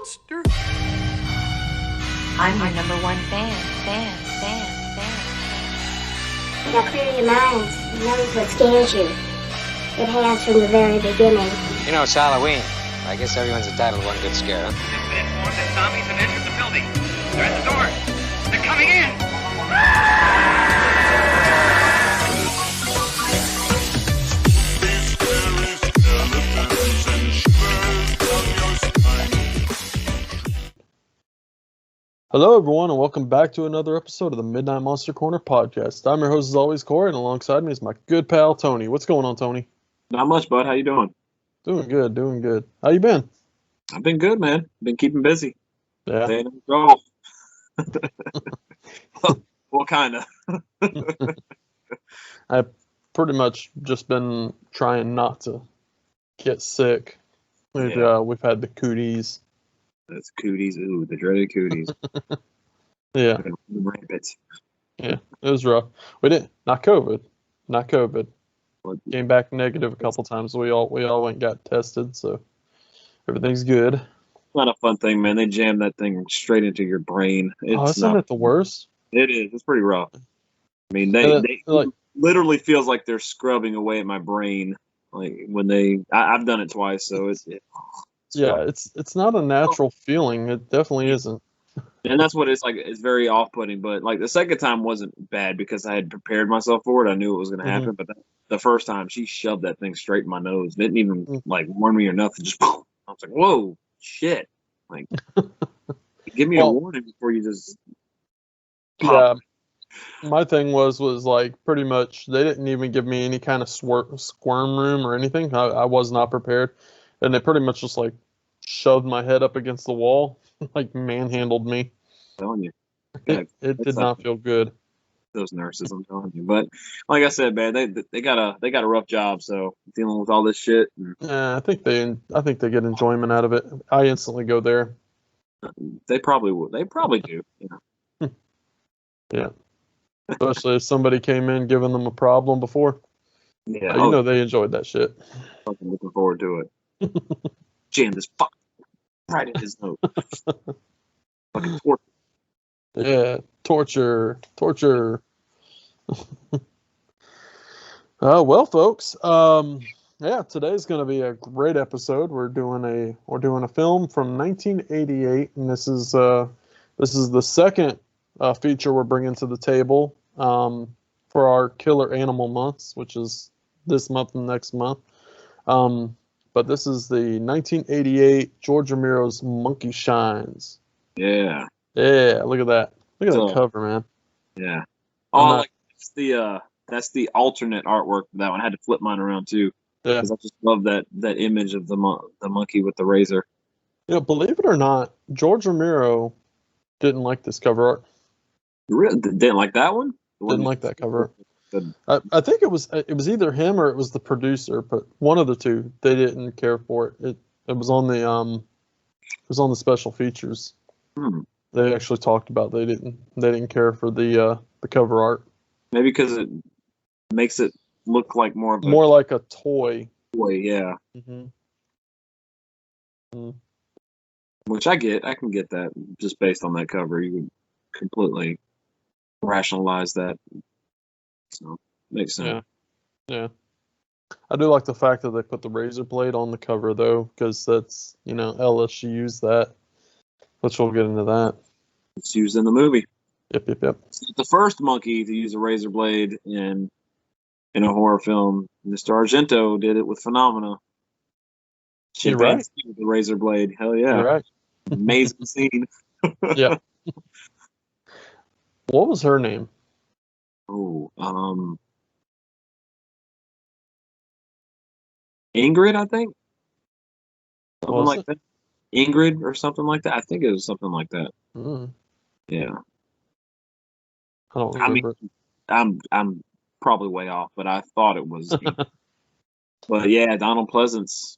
monster. I'm your number one fan. Now clear your minds. Notice what scares you. It has from the very beginning. You know, it's Halloween. I guess everyone's entitled to one good scare, huh? It's been informed that zombies have entered the building. They're at the door. They're coming in. Hello, everyone, and welcome back to another episode of the Midnight Monster Corner podcast. I'm your host, as always, Corey, and alongside me is my good pal, Tony. What's going on, Tony? Not much, bud. How you doing? Doing good. How you been? I've been good, man. Been keeping busy. Yeah. Staying on golf. Well, kind of. I've pretty much just been trying not to get sick. We've had the cooties. That's cooties. Ooh, the dreaded cooties. Yeah. Rampant. Yeah, it was rough. We didn't. Not COVID. What? Came back negative a couple times. We all went and got tested, so everything's good. Not a fun thing, man. They jam that thing straight into your brain. Isn't it the worst? It is. It's pretty rough. I mean, they like, literally feels like they're scrubbing away at my brain. Like when I've done it twice, so it's it's not a natural feeling. It definitely isn't. And that's what it's like. It's very off-putting. But like the second time wasn't bad because I had prepared myself for it. I knew it was going to happen. But the first time, she shoved that thing straight in my nose. Didn't even like warn me or nothing. Just boom. I was like, "Whoa, shit!" Like, give me a warning before you just pop. Yeah. My thing was like pretty much they didn't even give me any kind of squirm room or anything. I was not prepared, and they pretty much just like shoved my head up against the wall, like manhandled me. I'm telling you, it did not feel good. Those nurses, I'm telling you. But like I said, man, they got a rough job. So dealing with all this shit. I think they get enjoyment out of it. I instantly go there. They probably would. They probably do. Yeah. Yeah. Especially if somebody came in giving them a problem before. Yeah. You know they enjoyed that shit. Fucking looking forward to it. Jam this fuck right in his nose. Fucking torture. Yeah, torture. Well, folks. Today's going to be a great episode. We're doing a film from 1988, and this is the second feature we're bringing to the table for our Killer Animal Months, which is this month and next month. But this is the 1988 George Romero's Monkey Shines. Yeah, look at that. Look at the cover, man. Yeah. Oh, that's the alternate artwork for that one. I had to flip mine around too. Yeah. Because I just love that image of the monkey with the razor. You know, believe it or not, George Romero didn't like this cover art. You really didn't like that one? Didn't like that cover art. I think it was either him or it was the producer, but one of the two. They didn't care for it. It was on the special features. They actually talked about they didn't care for the cover art. Maybe because it makes it look like more like a toy. Yeah. Which I can get that just based on that cover. You would completely rationalize that. So makes sense. Yeah. I do like the fact that they put the razor blade on the cover though, because that's LSU used that. Which we'll get into that. It's used in the movie. Yep. It's the first monkey to use a razor blade in a horror film. Mr. Argento did it with Phenomena. You're right. With the razor blade. Hell yeah. You're right. Amazing scene. Yeah. What was her name? Oh, Ingrid, I think. Something like that. Ingrid or something like that. I think it was something like that. Yeah. I don't remember. I'm probably way off, but I thought it was. But yeah, Donald Pleasance,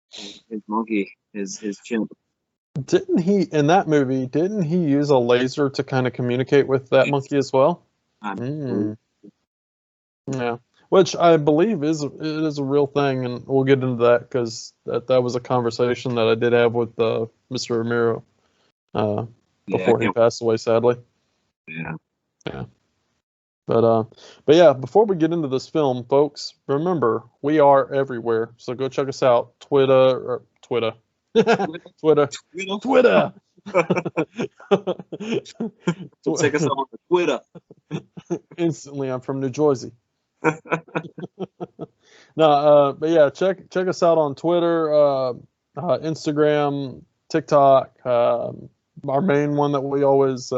his monkey, his chimp. Didn't he in that movie? Didn't he use a laser to kind of communicate with that monkey as well? Yeah. Yeah. which I believe is a real thing, and we'll get into that because that was a conversation that I did have with Mr. Romero before he passed away, sadly. Yeah. Yeah. But yeah, before we get into this film, folks, remember we are everywhere. So go check us out. Twitter. Twitter. So check us out on Twitter. Instantly, I'm from New Jersey. No, but yeah, check us out on Twitter, Instagram, TikTok. Our main one that we always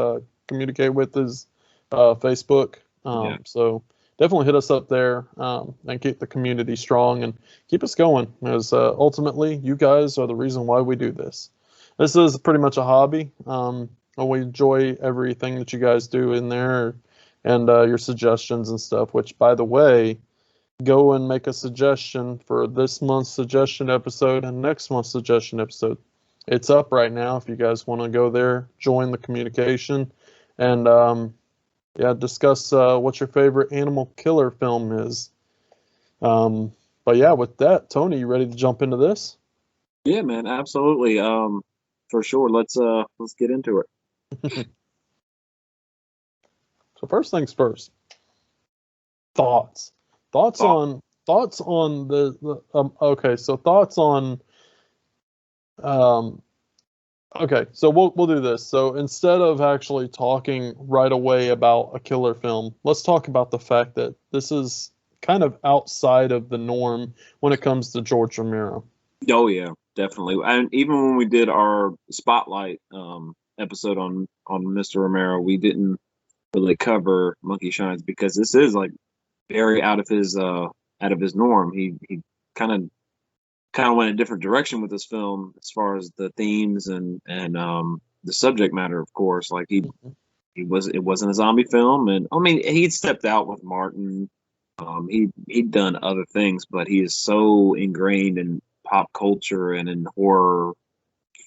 communicate with is Facebook. So definitely hit us up there and keep the community strong and keep us going. Because ultimately, you guys are the reason why we do this. This is pretty much a hobby. And we enjoy everything that you guys do in there and your suggestions and stuff, which, by the way, go and make a suggestion for this month's suggestion episode and next month's suggestion episode. It's up right now if you guys want to go there, join the communication, and discuss what your favorite animal killer film is. But yeah, with that, Tony, you ready to jump into this? Yeah, man, absolutely. For sure. Let's get into it. So first things first. Thoughts on the okay, so thoughts on okay, so we'll do this. So instead of actually talking right away about a killer film, let's talk about the fact that this is kind of outside of the norm when it comes to George Romero. Oh yeah, definitely. And even when we did our spotlight episode on Mr. Romero, we didn't really cover Monkey Shines because this is like very out of his norm. He kind of went a different direction with this film as far as the themes and the subject matter, of course. Like it wasn't a zombie film, and I mean he'd stepped out with Martin. He'd done other things, but he is so ingrained in pop culture and in horror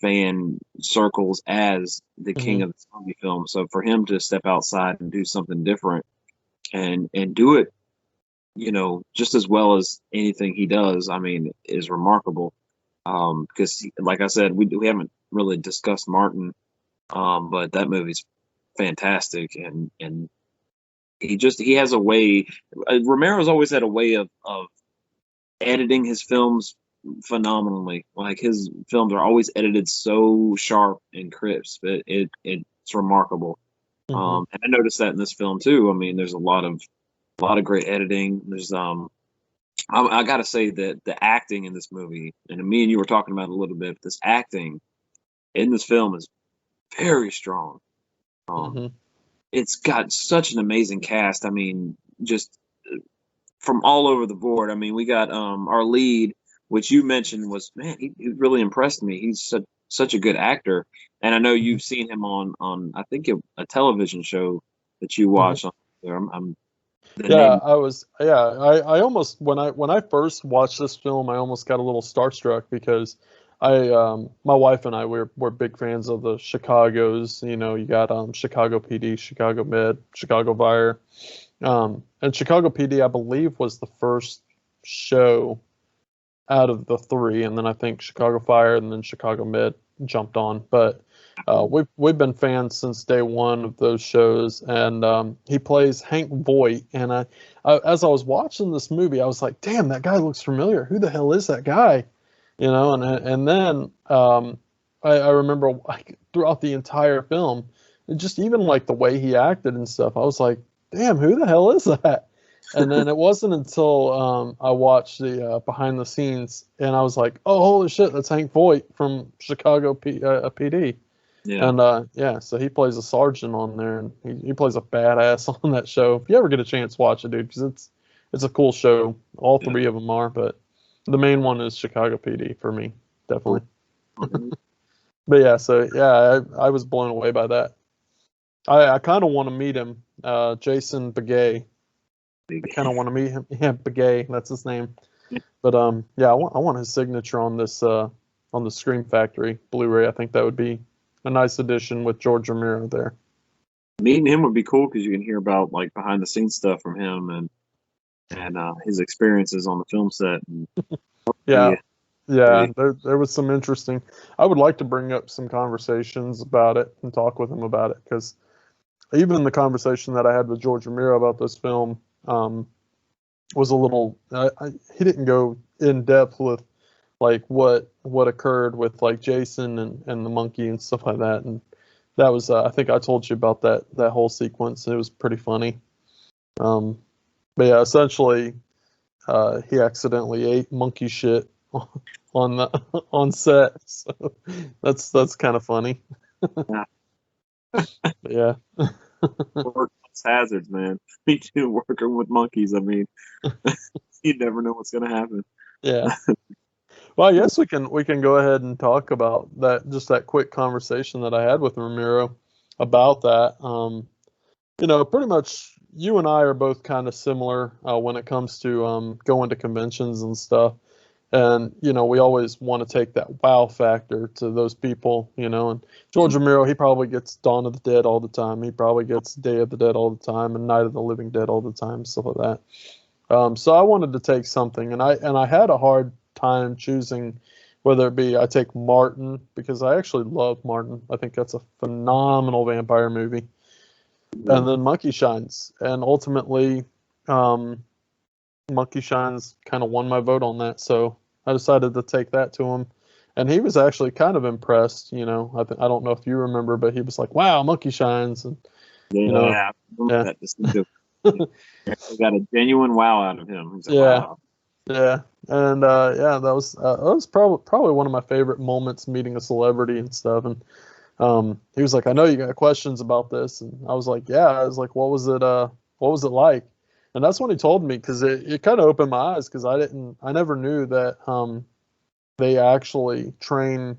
fan circles as the king of the zombie film. So for him to step outside and do something different and do it, just as well as anything he does, I mean, is remarkable. Because like I said, we haven't really discussed Martin, but that movie's fantastic, and he has a way. Romero's always had a way of editing his films phenomenally. Like his films are always edited so sharp and crisp. It's remarkable. And I noticed that in this film too. I mean, there's a lot of great editing. There's I gotta say that the acting in this movie, and me and you were talking about it a little bit, this acting in this film is very strong. It's got such an amazing cast. I mean, just from all over the board. I mean, we got our lead, which you mentioned was, man, he really impressed me. He's such a good actor, and I know you've seen him on I think a television show that you watched on there. I almost when I first watched this film, I almost got a little starstruck because my wife and I we're big fans of the Chicagos. You got Chicago PD, Chicago Med, Chicago Fire, and Chicago PD I believe was the first show out of the three, and then I think Chicago Fire and then Chicago Med jumped on, but. We've been fans since day one of those shows, and he plays Hank Voight. And I as I was watching this movie, I was like, "Damn, that guy looks familiar. Who the hell is that guy?" And then I remember like throughout the entire film, and just even like the way he acted and stuff, I was like, "Damn, who the hell is that?" And then it wasn't until I watched the behind the scenes, and I was like, "Oh, holy shit, that's Hank Voight from Chicago PD." Yeah. And so he plays a sergeant on there, and he plays a badass on that show. If you ever get a chance, watch it, dude, because it's a cool show. All three of them are, but the main one is Chicago PD for me, definitely. But yeah, so yeah, I was blown away by that. I kind of want to meet him, Jason Begay. I kind of want to meet him. Yeah, Begay, that's his name. But I want his signature on this on the Scream Factory Blu-ray. I think that would be a nice addition with George Romero there. Meeting him would be cool because you can hear about like behind the scenes stuff from him, and and his experiences on the film set. And Yeah. Yeah, pretty- there was some interesting. I would like to bring up some conversations about it and talk with him about it, because even the conversation that I had with George Romero about this film was a little. He didn't go in depth with like what occurred with like Jason and the monkey and stuff like that, and that was I think I told you about that whole sequence. It was pretty funny. But yeah, essentially, he accidentally ate monkey shit on the on set. So that's kind of funny. Yeah. But yeah. Workplace hazards, man. Me too. Working with monkeys. I mean, you never know what's gonna happen. Yeah. Well, I guess we can go ahead and talk about that, just that quick conversation that I had with Ramiro about that. Pretty much you and I are both kind of similar when it comes to going to conventions and stuff. And, we always want to take that wow factor to those people, and George Romero, he probably gets Dawn of the Dead all the time. He probably gets Day of the Dead all the time and Night of the Living Dead all the time, stuff like that. So I wanted to take something, and I had a hard time choosing whether it be I take Martin, because I actually love Martin. I think that's a phenomenal vampire movie. And then Monkey Shines. And ultimately, Monkey Shines kind of won my vote on that, so I decided to take that to him. And he was actually kind of impressed, I don't know if you remember, but he was like, "Wow, Monkey Shines," and Yeah, yeah. that distinctive. I got a genuine wow out of him. He's like, Yeah. wow. Yeah, and that was probably one of my favorite moments, meeting a celebrity and stuff. And he was like, "I know you got questions about this," and I was like, "Yeah." I was like, "What was it? What was it like?" And that's when he told me, because it kind of opened my eyes, because I never knew that they actually train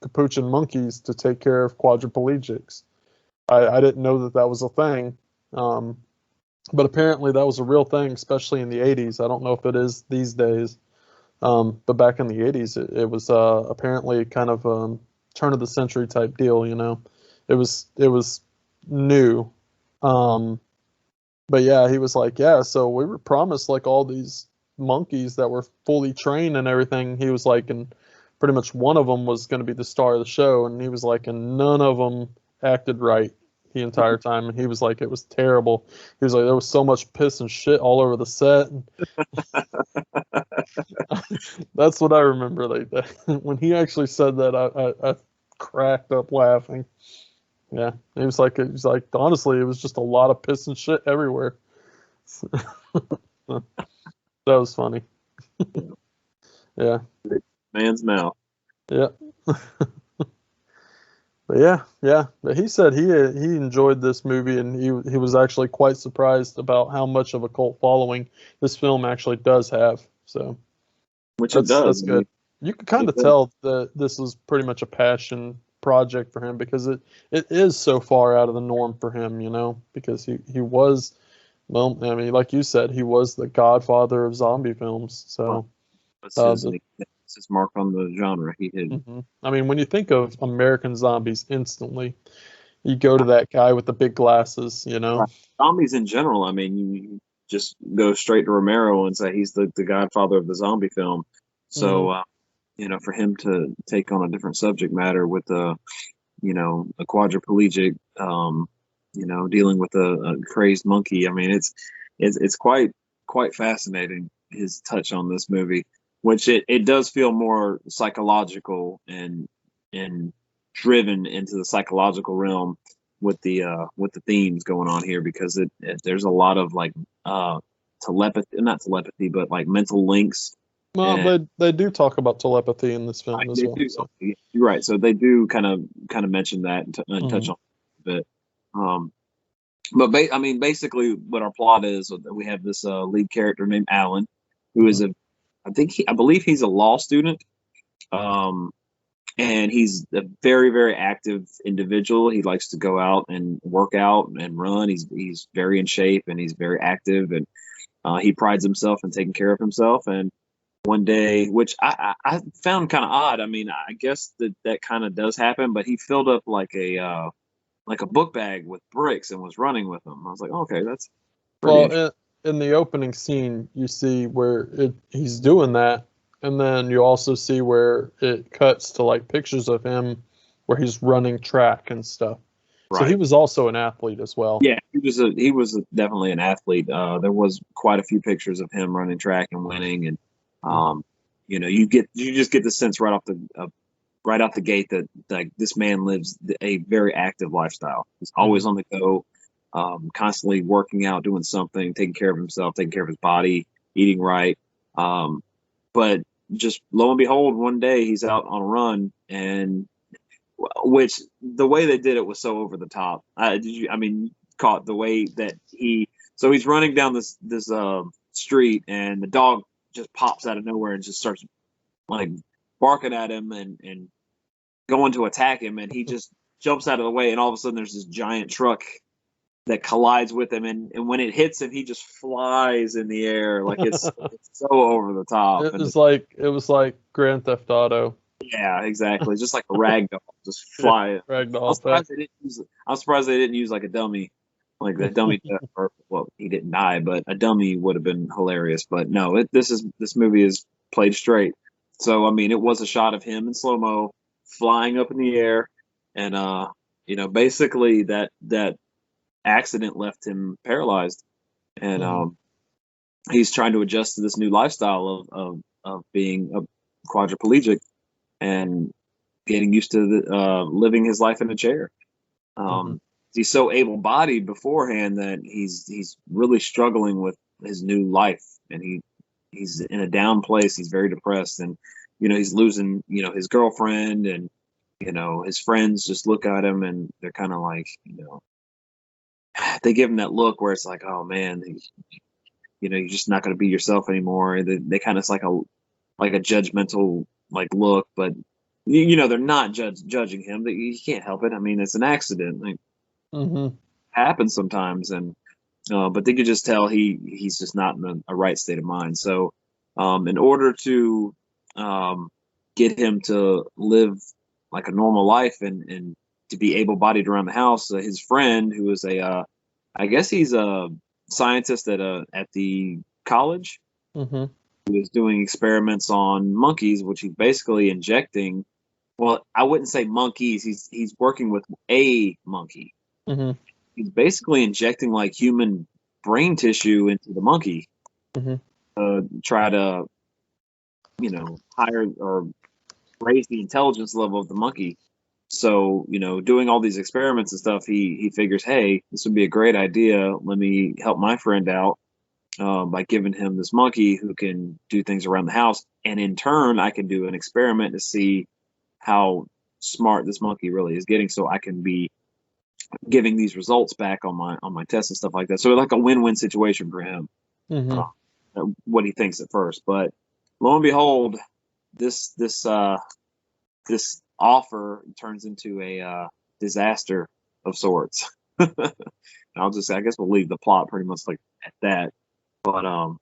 capuchin monkeys to take care of quadriplegics. I didn't know that was a thing. But apparently that was a real thing, especially in the 80s. I don't know if it is these days. But back in the 80s, it was apparently kind of turn of the century type deal, It was new. But yeah, he was like, yeah, so we were promised like all these monkeys that were fully trained and everything. He was like, and pretty much one of them was going to be the star of the show. And he was like, and none of them acted right the entire time. And he was like, it was terrible. He was like, there was so much piss and shit all over the set. That's what I remember. Like that. When he actually said that, I cracked up laughing. Yeah, he was like, honestly, it was just a lot of piss and shit everywhere. That was funny. Yeah. Man's mouth. Yeah. But yeah. But he said he enjoyed this movie, and he was actually quite surprised about how much of a cult following this film actually does have. So, Which it does. That's good. You can kind of tell that this is pretty much a passion project for him, because it is so far out of the norm for him, because he was, well, I mean, like you said, he was the godfather of zombie films. So It's his mark on the genre. He did. I mean, when you think of American Zombies, instantly you go to that guy with the big glasses, Right. Zombies in general. I mean, you just go straight to Romero and say he's the godfather of the zombie film. So, for him to take on a different subject matter with a quadriplegic, dealing with a crazed monkey. I mean, it's quite fascinating, his touch on this movie, which it does feel more psychological and driven into the psychological realm with the themes going on here, because there's a lot of like not telepathy, but like mental links. Well, they do talk about telepathy in this film as well. So. You're right. So they do kind of mention that and touch on it a bit. But basically, what our plot is, we have this lead character named Alan, who is I believe he's a law student, and he's a very, very active individual. He likes to go out and work out and run. He's very in shape, and he's very active, and he prides himself in taking care of himself. And one day, which I found kind of odd. I mean, I guess that kind of does happen, but he filled up like a book bag with bricks and was running with them. I was like, okay, that's pretty in the opening scene, you see where he's doing that, and then you also see where it cuts to like pictures of him where he's running track and stuff. So he Right. was also an athlete as well. Yeah, definitely an athlete. There was quite a few pictures of him running track and winning, and you just get the sense right off the gate that like this man lives a very active lifestyle. He's always on the go, constantly working out, doing something, taking care of himself, taking care of his body, eating right. But just lo and behold, one day he's out on a run, and which the way they did it was so over the top. Caught the way that he's running down this street, and the dog just pops out of nowhere and just starts like barking at him and going to attack him, and he just jumps out of the way, and all of a sudden there's this giant truck that collides with him, and when it hits him, he just flies in the air. Like it's so over the top. It was like Grand Theft Auto. Yeah, exactly. Just like a rag doll, just fly. Ragdoll. I'm surprised they didn't use like a dummy, like that dummy. Well, he didn't die, but a dummy would have been hilarious. But no, this movie is played straight. So I mean, it was a shot of him in slow mo, flying up in the air, and basically that accident left him paralyzed, and he's trying to adjust to this new lifestyle of being a quadriplegic and getting used to living his life in a chair. He's so able-bodied beforehand that he's really struggling with his new life, and he's in a down place. He's very depressed, and he's losing his girlfriend, and his friends just look at him and they're kind of like they give him that look where it's like, oh man, you're just not going to be yourself anymore. They kind of, it's like a judgmental like look, but they're not judging him. He can't help it. I mean, it's an accident. Like, happens sometimes, and but they could just tell he's just not in a right state of mind. So in order to get him to live like a normal life and to be able-bodied around the house, his friend, who is I guess he's a scientist at the college, who is doing experiments on monkeys, which he's basically injecting. Well, I wouldn't say monkeys. He's working with a monkey. He's basically injecting like human brain tissue into the monkey, try to higher or raise the intelligence level of the monkey. So, doing all these experiments and stuff, he figures, hey, this would be a great idea. Let me help my friend out by giving him this monkey who can do things around the house. And in turn, I can do an experiment to see how smart this monkey really is getting, so I can be giving these results back on my tests and stuff like that. So like a win-win situation for him, what he thinks at first. But lo and behold, this offer turns into a disaster of sorts. I guess we'll leave the plot pretty much like at that. But I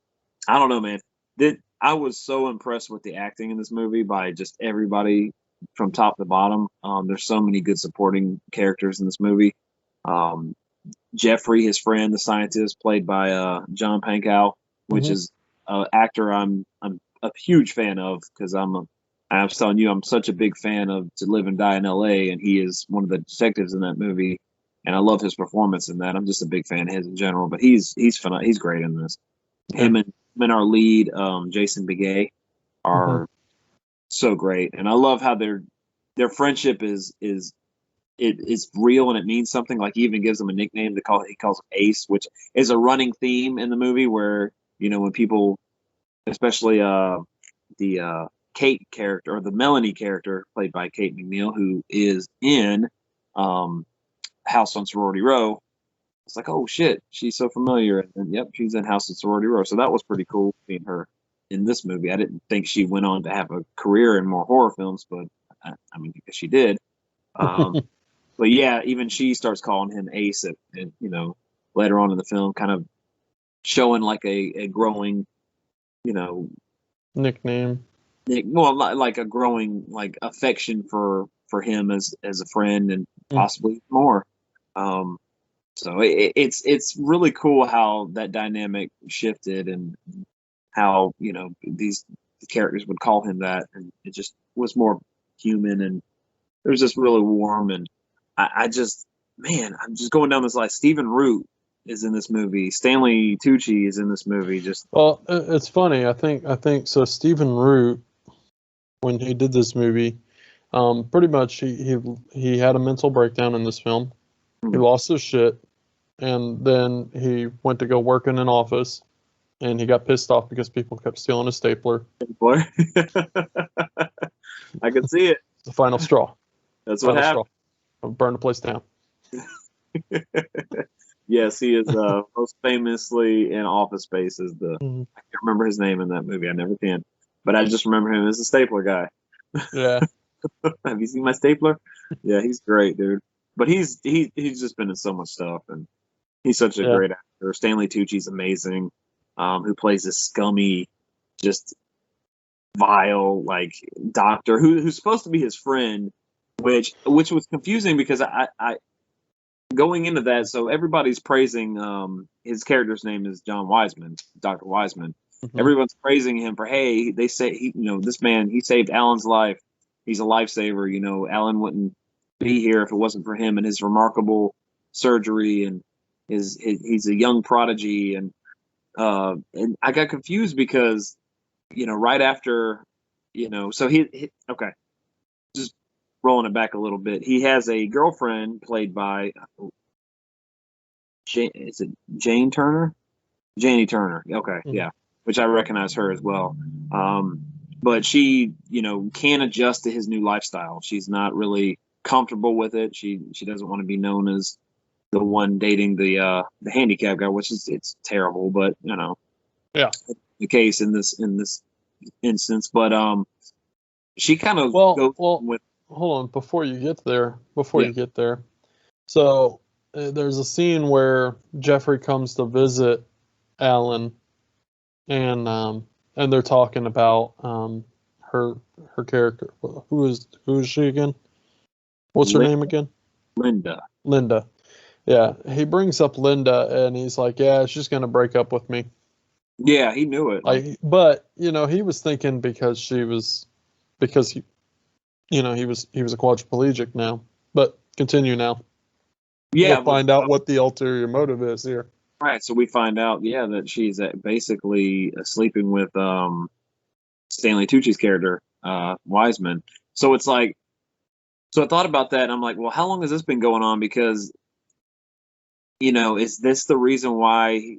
don't know, man. I was so impressed with the acting in this movie by just everybody from top to bottom. There's so many good supporting characters in this movie. Jeffrey, his friend, the scientist, played by John Pankow, which is an actor I'm a huge fan of, because I was telling you, I'm such a big fan of To Live and Die in L.A., and he is one of the detectives in that movie, and I love his performance in that. I'm just a big fan of his in general, but he's phenomenal. He's great in this. Him and our lead, Jason Begay, are so great, and I love how their friendship is real and it means something. Like, he even gives him a nickname. He calls him Ace, which is a running theme in the movie, where when people, especially the Kate character, or the Melanie character played by Kate McNeil, who is in House on Sorority Row, it's like, oh shit, she's so familiar. And yep, she's in House on Sorority Row. So that was pretty cool seeing her in this movie. I didn't think she went on to have a career in more horror films, but I mean, because she did. But yeah, even she starts calling him Ace, and later on in the film, kind of showing like a growing, nickname. Well, like a growing like affection for him as a friend, and possibly more. So it's really cool how that dynamic shifted and how these characters would call him that, and it just was more human, and it was just really warm. And I just, man, I'm just going down this list. Stephen Root is in this movie. Stanley Tucci is in this movie. Just Well, it's funny. I think so. Stephen Root, when he did this movie, pretty much he had a mental breakdown in this film. He lost his shit, and then he went to go work in an office, and he got pissed off because people kept stealing his stapler. boy, I can see it. The final straw. That's what happened. Burn the place down. Yes, he is most famously in Office Space as the. Mhm. I can't remember his name in that movie. I never can, but I just remember him as the stapler guy. Yeah. Have you seen my stapler? Yeah, he's great, dude. But he's just been in so much stuff, and he's such a great actor. Stanley Tucci's amazing. Who plays this scummy, just vile like doctor who's supposed to be his friend, which was confusing because I going into that, so everybody's praising his character's name is John Wiseman, Dr. Wiseman. Mhm. Everyone's praising him for, hey, they say this man, he saved Alan's life. He's a lifesaver. Alan wouldn't be here if it wasn't for him and his remarkable surgery, and he's a young prodigy. And I got confused because right after so he okay, just rolling it back a little bit, he has a girlfriend played by is it Jane Turner? Janie Turner. Okay, yeah, which I recognize her as well. But she, can't adjust to his new lifestyle. She's not really comfortable with it. She doesn't want to be known as the one dating the handicap guy, which is it's terrible, but Yeah. the case in this instance. But she kind of goes with. Hold on, before you get there. So there's a scene where Jeffrey comes to visit Alan, and they're talking about her character. Who is she again? What's her name again? Linda. Yeah, he brings up Linda, and he's like, "Yeah, she's gonna break up with me." Yeah, he knew it. But he was thinking because he was a quadriplegic now. But continue now. Yeah, we'll find out what the ulterior motive is here. Right, so we find out, that she's basically sleeping with Stanley Tucci's character, Wiseman. So it's like, so I thought about that, and I'm like, well, how long has this been going on? Because, is this the reason why,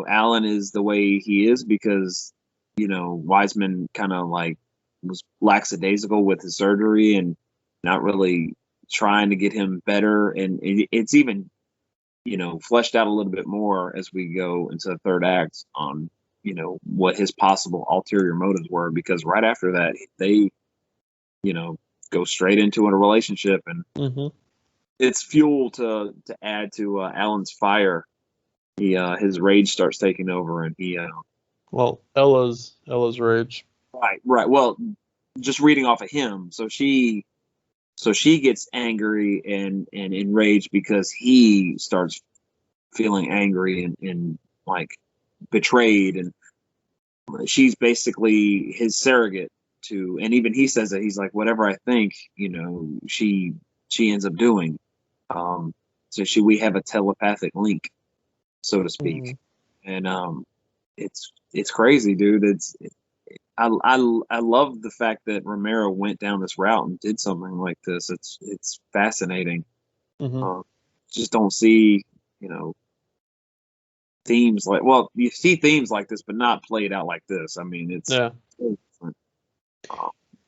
Alan is the way he is? Because, Wiseman kind of like was lackadaisical with his surgery and not really trying to get him better. And it's even, fleshed out a little bit more as we go into the third act on, what his possible ulterior motives were. Because right after that, they, go straight into a relationship, and it's fuel to add to Alan's fire. His rage starts taking over, and he Ella's rage. Right. Well, just reading off of him, so she gets angry and enraged because he starts feeling angry and like betrayed, and she's basically his surrogate to, and even he says that he's like, whatever I think, she ends up doing. So we have a telepathic link, so to speak. And it's crazy, dude. I love the fact that Romero went down this route and did something like this. It's fascinating. Just don't see, themes like, well, you see themes like this, but not played out like this. I mean, it's so different.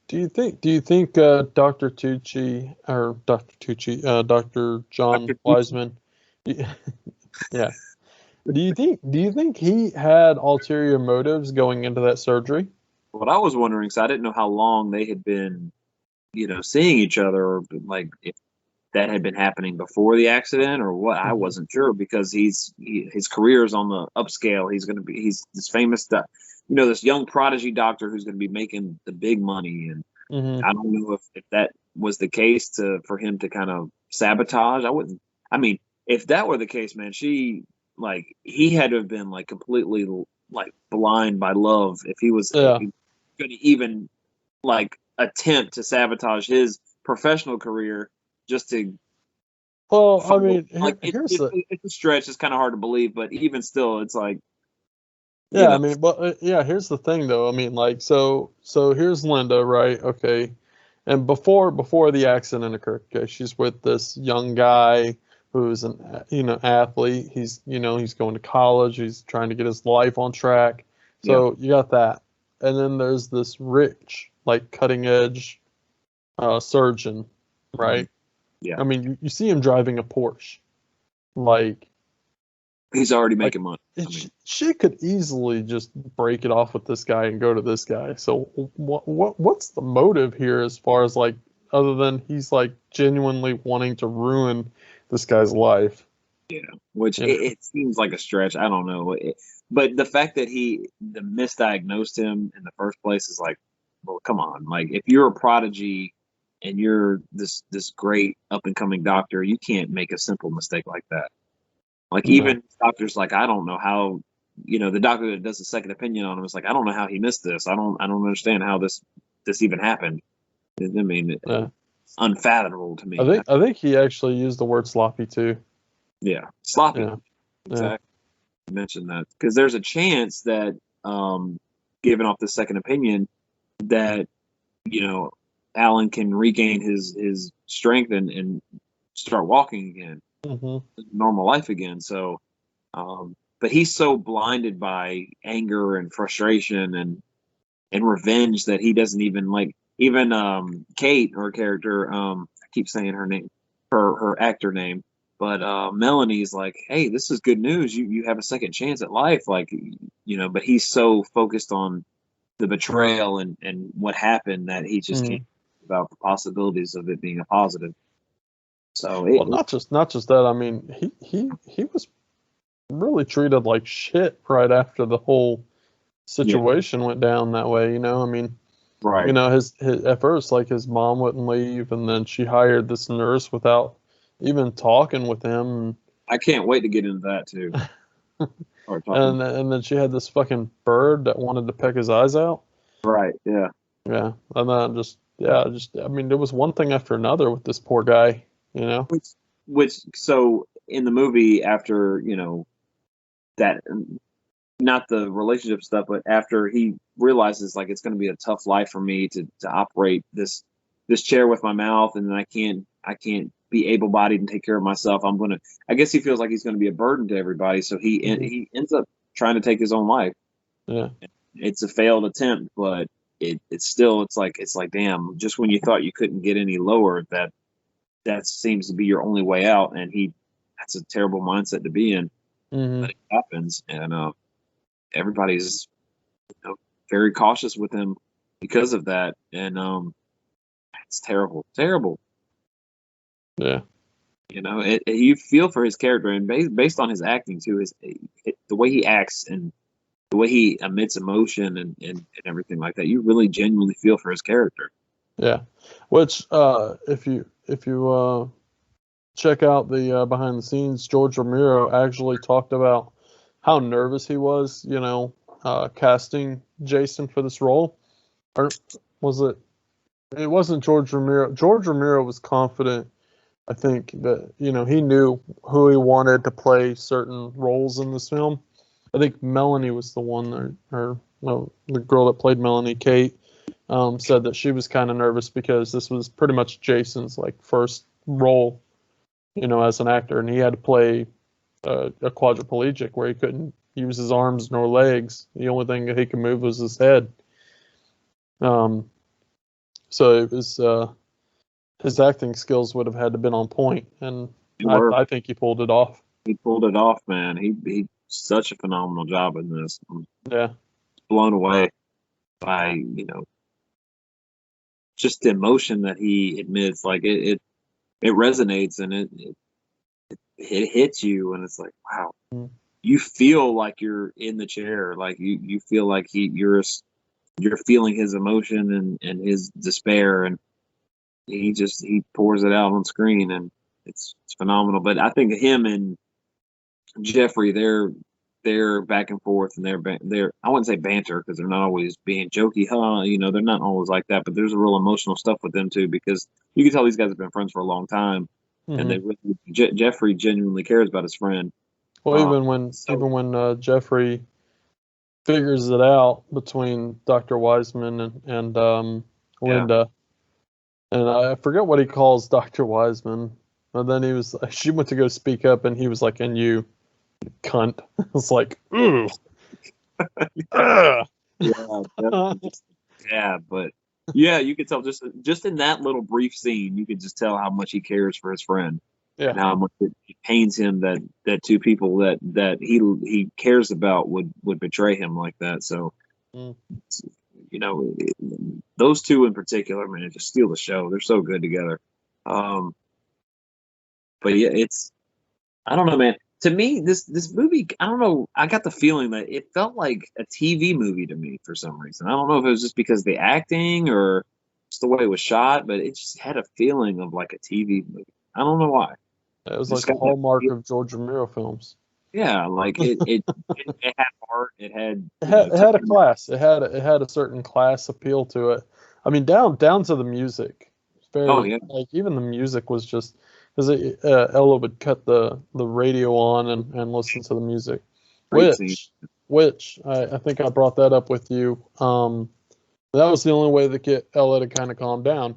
Do you think Dr. Tucci or Dr. John Wiseman? Yeah. Do you think he had ulterior motives going into that surgery? What I was wondering, so I didn't know how long they had been, seeing each other, or like if that had been happening before the accident or what. I wasn't sure, because his career is on the upscale. He's this famous, this young prodigy doctor who's going to be making the big money. And I don't know if that was the case for him to kind of sabotage. I if that were the case, man, he had to have been like completely like blind by love if he was Yeah. going to even like attempt to sabotage his professional career just to Well, I follow. mean, Like here's the it's a stretch. It's kind of hard to believe, but even still, it's like yeah. I mean, but yeah. Here's the thing, though. I mean, like, so here's Linda, right? Okay, and before the accident occurred, okay, she's with this young guy who's an athlete. He's going to college. He's trying to get his life on track. So you got that, and then there's this rich, like cutting edge surgeon, right? Yeah. I mean, you see him driving a Porsche, like he's already making money. she could easily just break it off with this guy and go to this guy. So what's the motive here as far as like other than he's like genuinely wanting to ruin this guy's life? Yeah, which it seems like a stretch. I don't know, but the fact that he misdiagnosed him in the first place is like, well, come on. Like if you're a prodigy and you're this great up and coming doctor, you can't make a simple mistake like that. Like even doctors, like I don't know how, the doctor that does a second opinion on him is like, I don't know how he missed this. I don't understand how this even happened. I mean, it's unfathomable to me. I think he actually used the word sloppy too. Yeah, sloppy. Yeah. Exactly. You mentioned that because there's a chance that, given off the second opinion, that Alan can regain his strength and start walking again, normal life again. So, but he's so blinded by anger and frustration and revenge that he doesn't even like even Kate, her character. I keep saying her name, her actor name. But Melanie's like, hey, this is good news. You have a second chance at life. Like, but he's so focused on the betrayal and what happened that he just can't think about the possibilities of it being a positive. So not just that. I mean, he was really treated like shit right after the whole situation went down that way. I mean, right. His at first, like his mom wouldn't leave, and then she hired this nurse without even talking with him. I can't wait to get into that too. and then she had this fucking bird that wanted to peck his eyes out. Right. Yeah. Yeah. And then I mean, there was one thing after another with this poor guy. Which so in the movie after that, not the relationship stuff, but after he realizes like it's going to be a tough life for me to operate this chair with my mouth, and then I can't be able-bodied and take care of myself. I guess he feels like he's going to be a burden to everybody, so he ends up trying to take his own life. Yeah, it's a failed attempt, but it's like damn, just when you thought you couldn't get any lower, that seems to be your only way out, and that's a terrible mindset to be in. But it happens, and everybody's very cautious with him because of that, and it's terrible. Yeah. You feel for his character, and based on his acting too, the way he acts and the way he emits emotion and everything like that, you really genuinely feel for his character. Yeah, which if you check out the behind the scenes, George Romero actually talked about how nervous he was, casting Jason for this role. Or was it? It wasn't George Romero. George Romero was confident. I think that he knew who he wanted to play certain roles in this film. I think Melanie was the one, the girl that played Melanie, Kate, said that she was kind of nervous because this was pretty much Jason's like first role, as an actor, and he had to play a quadriplegic where he couldn't use his arms nor legs. The only thing that he could move was his head. So it was his acting skills would have had to been on point, and I think he pulled it off. He pulled it off, man. He such a phenomenal job in this. Yeah, blown away by just the emotion that he admits. Like it resonates, and it hits you, and it's like, wow. You feel like you're in the chair, like you feel like you're feeling his emotion and his despair, and he pours it out on screen, and it's phenomenal. But I think him and Jeffrey, they're back and forth, and they're I wouldn't say banter because they're not always being jokey, huh? You know, they're not always like that. But there's a real emotional stuff with them too, because you can tell these guys have been friends for a long time, and they really Jeffrey genuinely cares about his friend. Well, even when Jeffrey figures it out between Dr. Wiseman and Linda, and I forget what he calls Dr. Wiseman, and then she went to go speak up, and he was like, "And you cunt." It's like, ooh. Yeah, but yeah, you could tell just in that little brief scene, you could just tell how much he cares for his friend. Yeah. And how much it pains him that two people that he cares about would betray him like that. So, you know, those two in particular, man, just steal the show. They're so good together. But yeah, I don't know, man. To me, this movie, I don't know. I got the feeling that it felt like a TV movie to me for some reason. I don't know if it was just because of the acting or just the way it was shot, but it just had a feeling of like a TV movie. I don't know why. It was like a hallmark of George Romero films. Yeah, like it had art. It had a class. It had a certain class appeal to it. I mean, down to the music. Very like even the music was just because Ella would cut the radio on and listen to the music, which I think I brought that up with you. That was the only way to get Ella to kind of calm down.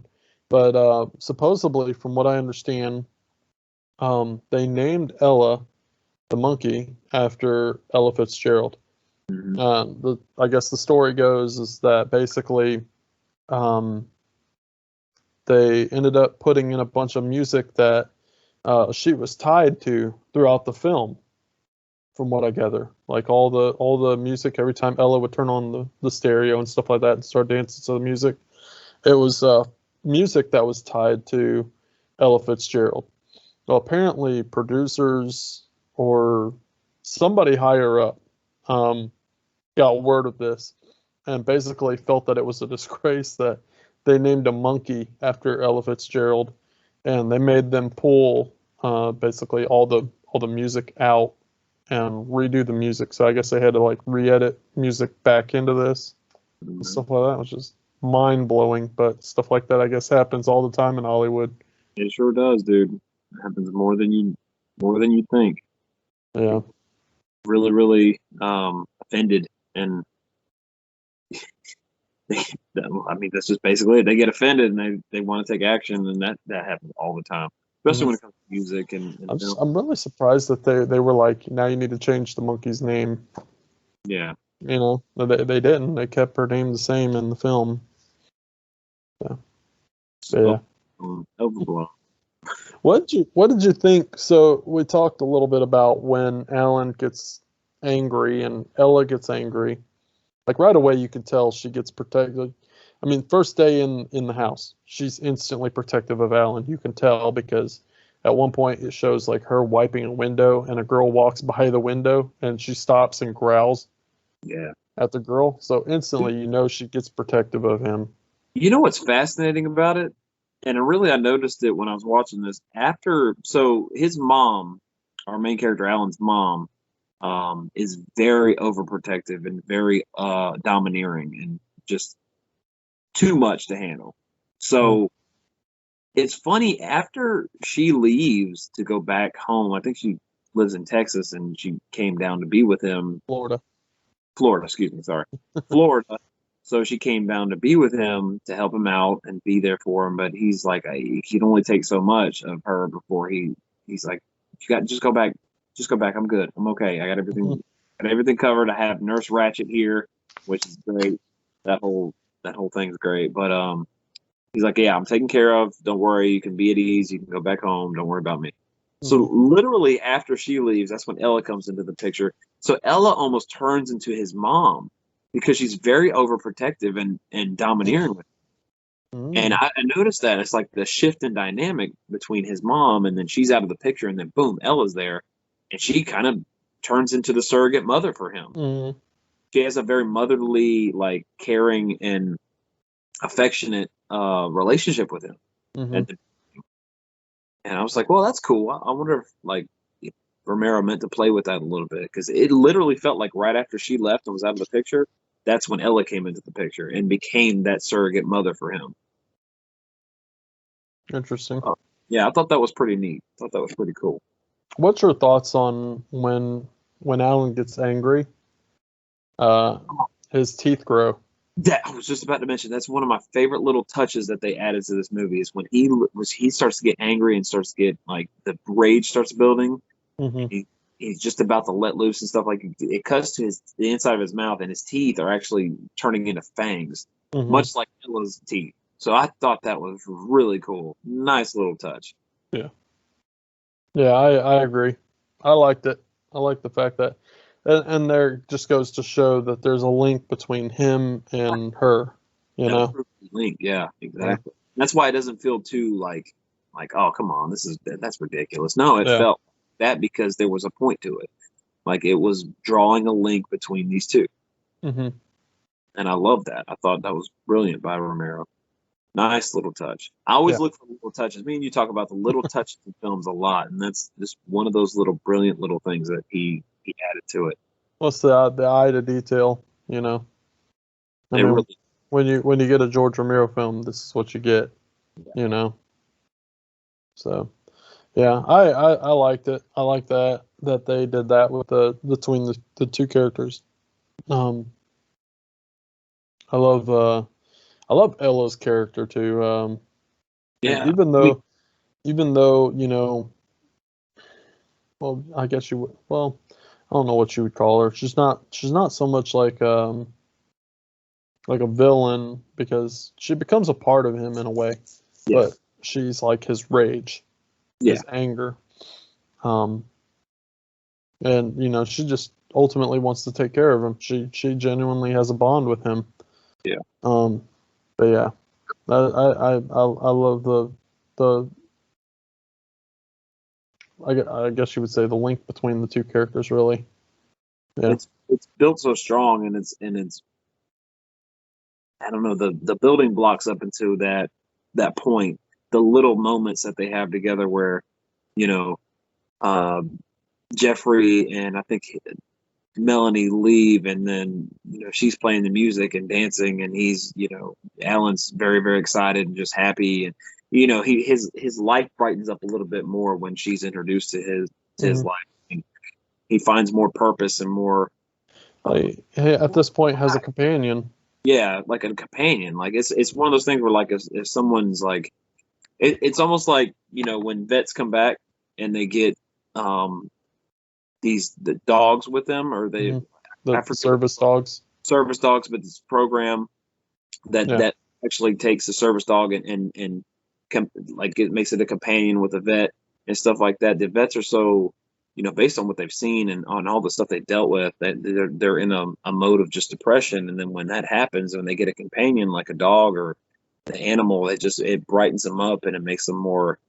But supposedly, from what I understand, they named Ella the monkey after Ella Fitzgerald. I guess the story goes is that basically they ended up putting in a bunch of music that she was tied to throughout the film, from what I gather. Like all the music, every time Ella would turn on the stereo and stuff like that and start dancing to the music, it was music that was tied to Ella Fitzgerald. Well, apparently producers or somebody higher up got word of this and basically felt that it was a disgrace that they named a monkey after Ella Fitzgerald, and they made them pull basically all the music out and redo the music. So I guess they had to like re-edit music back into this and stuff like that, which is mind blowing. But stuff like that I guess happens all the time in Hollywood. It sure does, dude. It happens more than you think. Yeah. Really, really offended, and I mean that's just basically it. They get offended and they want to take action, and that happens all the time, especially when it comes to music. And I'm really surprised that they were like, now you need to change the monkey's name. Yeah. You know, they didn't. They kept her name the same in the film. Yeah. So, yeah. Overblown. What did you think? So we talked a little bit about when Alan gets angry and Ella gets angry. Like right away, you can tell she gets protected. I mean, first day in the house, she's instantly protective of Alan. You can tell because at one point it shows like her wiping a window, and a girl walks by the window, and she stops and growls. Yeah. At the girl, so instantly you know she gets protective of him. You know what's fascinating about it, and I noticed it when I was watching this. So his mom, our main character Alan's mom, is very overprotective and very domineering and just too much to handle. So it's funny, after she leaves to go back home, I think she lives in Texas and she came down to be with him. Florida, excuse me, sorry. Florida. So she came down to be with him to help him out and be there for him, but he's like, he can only take so much of her before he's like, just go back. I'm good. I'm okay. I got everything covered. I have Nurse Ratched here, which is great. That whole thing's great. But he's like, yeah, I'm taken care of. Don't worry. You can be at ease. You can go back home. Don't worry about me. So literally after she leaves, that's when Ella comes into the picture. So Ella almost turns into his mom because she's very overprotective and domineering with him. And I noticed that it's like the shift in dynamic between his mom, and then she's out of the picture, and then boom, Ella's there, and she kind of turns into the surrogate mother for him. She has a very motherly, like caring and affectionate relationship with him. And I was like, well, that's cool. I wonder if Romero meant to play with that a little bit, because it literally felt like right after she left and was out of the picture, that's when Ella came into the picture and became that surrogate mother for him. Interesting. Yeah, I thought that was pretty neat. I thought that was pretty cool. What's your thoughts on when Alan gets angry? His teeth grow. That I was just about to mention. That's one of my favorite little touches that they added to this movie is when he starts to get angry and starts to get like the rage starts building. Mm-hmm. He's just about to let loose and stuff. Like it cuts to the inside of his mouth, and his teeth are actually turning into fangs, Mm-hmm. much like Ella's teeth. So I thought that was really cool. Nice little touch. Yeah. Yeah, I agree. I liked it. I like the fact that, and there just goes to show that there's a link between him and her. You know. Link, yeah, exactly. Yeah. That's why it doesn't feel too like oh, come on, that's ridiculous. No, it felt that because there was a point to it. Like it was drawing a link between these two. Mm-hmm. And I love that. I thought that was brilliant by Romero. Nice little touch. I always look for little touches. Me and you talk about the little touches in films a lot, and that's just one of those little brilliant little things that he added to it. What's the eye to detail? You know, I mean, really, when you get a George Romero film, this is what you get. Yeah. You know, so yeah, I liked it. I like that they did that with between the two characters. I love Ella's character too. Yeah. Even though you know, well, I guess you would. Well, I don't know what you would call her. She's not so much like a villain, because she becomes a part of him in a way. Yeah. But she's like his rage, his anger. And you know, she just ultimately wants to take care of him. She genuinely has a bond with him. Yeah. But yeah, I love the I guess you would say the link between the two characters, really. Yeah. It's built so strong, and it's I don't know, the building blocks up into that point, the little moments that they have together where, you know, Jeffrey and I think Melanie leave, and then, you know, she's playing the music and dancing, and he's, you know, Alan's very, very excited and just happy, and you know, his life brightens up a little bit more when she's introduced to his life, and he finds more purpose and more. He at this point has a companion. Yeah, like a companion. Like it's one of those things where like if someone's like, it's almost like, you know, when vets come back and they get the dogs with them, or they the service dogs. Service dogs, but this program that actually takes the service dog and like it makes it a companion with a vet and stuff like that. The vets are so, you know, based on what they've seen and on all the stuff they dealt with, that they're in a mode of just depression. And then when that happens, when they get a companion like a dog or the animal, it brightens them up and it makes them more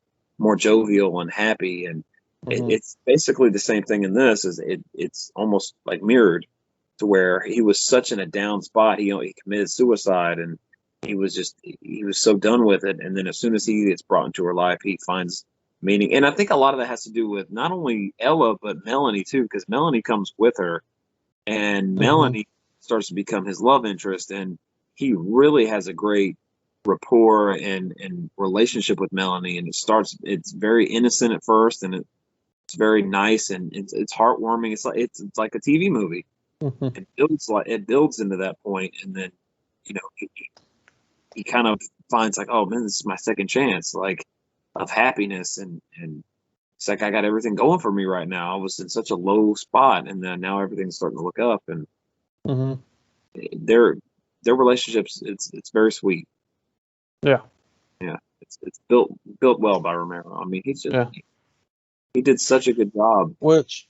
jovial and happy. And it's basically the same thing in this. It's almost like mirrored to where he was such in a down spot. He committed suicide, and he was so done with it. And then as soon as he gets brought into her life, he finds meaning. And I think a lot of that has to do with not only Ella, but Melanie too, because Melanie comes with her, and Melanie starts to become his love interest. And he really has a great rapport and relationship with Melanie. And it's very innocent at first, and it's very nice, and it's heartwarming. It's like a TV movie. It builds into that point, and then, you know, he kind of finds like, oh man, this is my second chance, like, of happiness, and it's like, I got everything going for me right now. I was in such a low spot, and then now everything's starting to look up, and their relationships, it's very sweet. Yeah, it's built well by Romero. I mean, he did such a good job. Which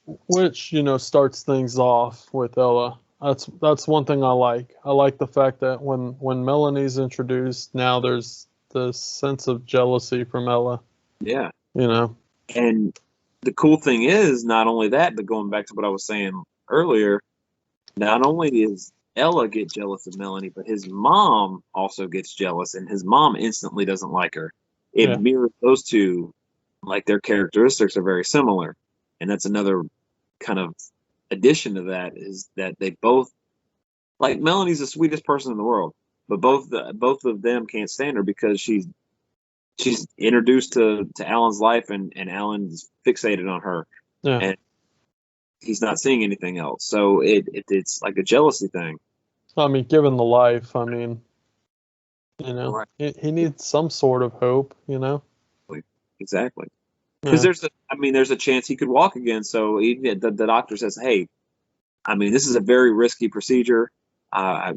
you know, starts things off with Ella. That's one thing I like. I like the fact that when Melanie's introduced, now there's this sense of jealousy from Ella. Yeah. You know. And the cool thing is, not only that, but going back to what I was saying earlier, not only does Ella get jealous of Melanie, but his mom also gets jealous, and his mom instantly doesn't like her. It mirrors those two like their characteristics are very similar, and that's another kind of addition to that is that they both like Melanie's the sweetest person in the world, but both of them can't stand her because she's introduced to Alan's life and Alan's fixated on her Yeah. and he's not seeing anything else. So it's like a jealousy thing. I mean, given the life, I mean, you know, Right. he needs some sort of hope, you know? Exactly. Because Yeah. there's a chance he could walk again. So the doctor says, hey, I mean, this is a very risky procedure. I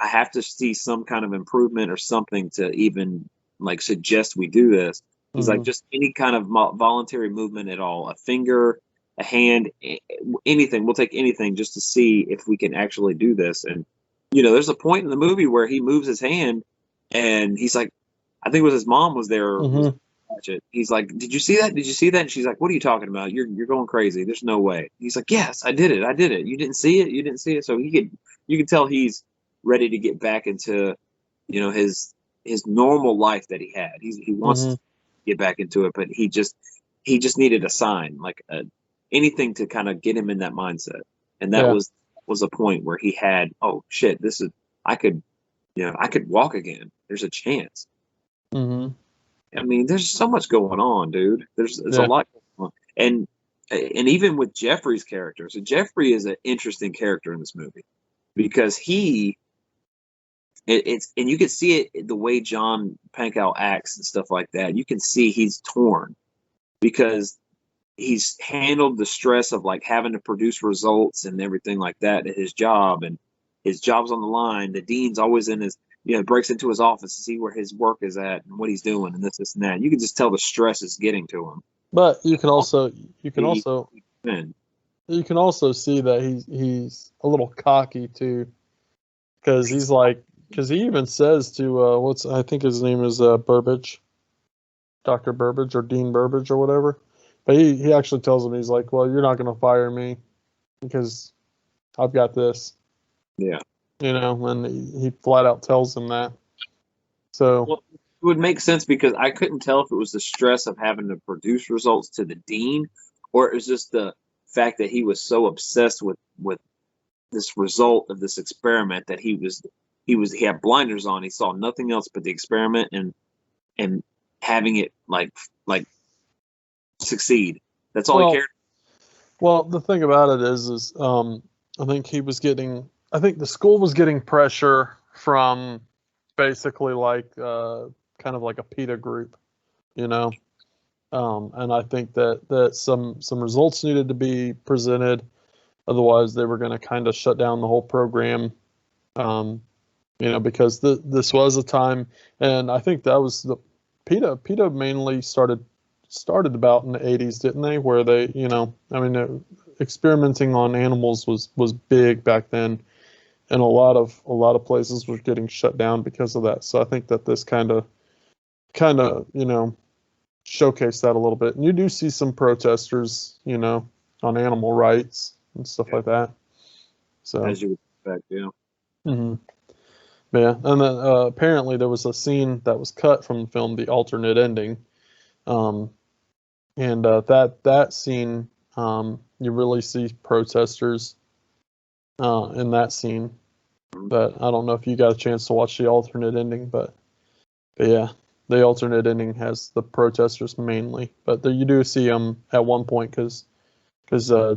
have to see some kind of improvement or something to even like suggest we do this. He's like, Mhm. just any kind of voluntary movement at all, a finger, a hand, anything. We'll take anything just to see if we can actually do this. And, there's a point in the movie where he moves his hand and he's like, I think it was his mom was there. Mhm. Watch it. He's like, "Did you see that? Did you see that?" And she's like, "What are you talking about? You're going crazy. There's no way." He's like, "Yes, I did it. I did it. You didn't see it. You didn't see it." So you could tell he's ready to get back into, his normal life that he had. He wants Mhm. to get back into it, but he just needed a sign, like anything to kind of get him in that mindset. And that Yeah. was a point where he had, oh shit, this is I could, I could walk again. There's a chance. Mhm. I mean, there's so much going on, dude. There's a Yeah. lot going on, and even with Jeffrey's character. So Jeffrey is an interesting character in this movie because it's and you can see it the way John Pankow acts and stuff like that. You can see he's torn because he's handled the stress of like having to produce results and everything like that at his job, and his job's on the line. The dean's always in his, breaks into his office to see where his work is at and what he's doing and this and that. You can just tell the stress is getting to him. But you can also He- man, see that he's a little cocky too, because he even says to I think his name is Burbage, Dr. Burbage or Dean Burbage or whatever. But he actually tells him, he's like, well, you're not going to fire me because I've got this, yeah. and he flat out tells him that. So, Well, it would make sense because I couldn't tell if it was the stress of having to produce results to the dean, or it was just the fact that he was so obsessed with this result of this experiment that he had blinders on. He saw nothing else but the experiment and having it like succeed. That's all he well, cared. well, the thing about it is I think the school was getting pressure from basically like kind of like a PETA group, you know. And I think that some results needed to be presented, otherwise they were going to kind of shut down the whole program. Because this was a time, and I think that was the PETA mainly started about in the 80s, didn't they? Where they, experimenting on animals was big back then, and a lot of places were getting shut down because of that. So I think that this kind of showcase that a little bit. And you do see some protesters, on animal rights and stuff like that. So, As you would expect, yeah. mhm. Yeah, and then apparently there was a scene that was cut from the film, the alternate ending, and that scene, you really see protesters in that scene. But I don't know if you got a chance to watch the alternate ending, but yeah. The alternate ending has the protesters mainly, but you do see them at one point because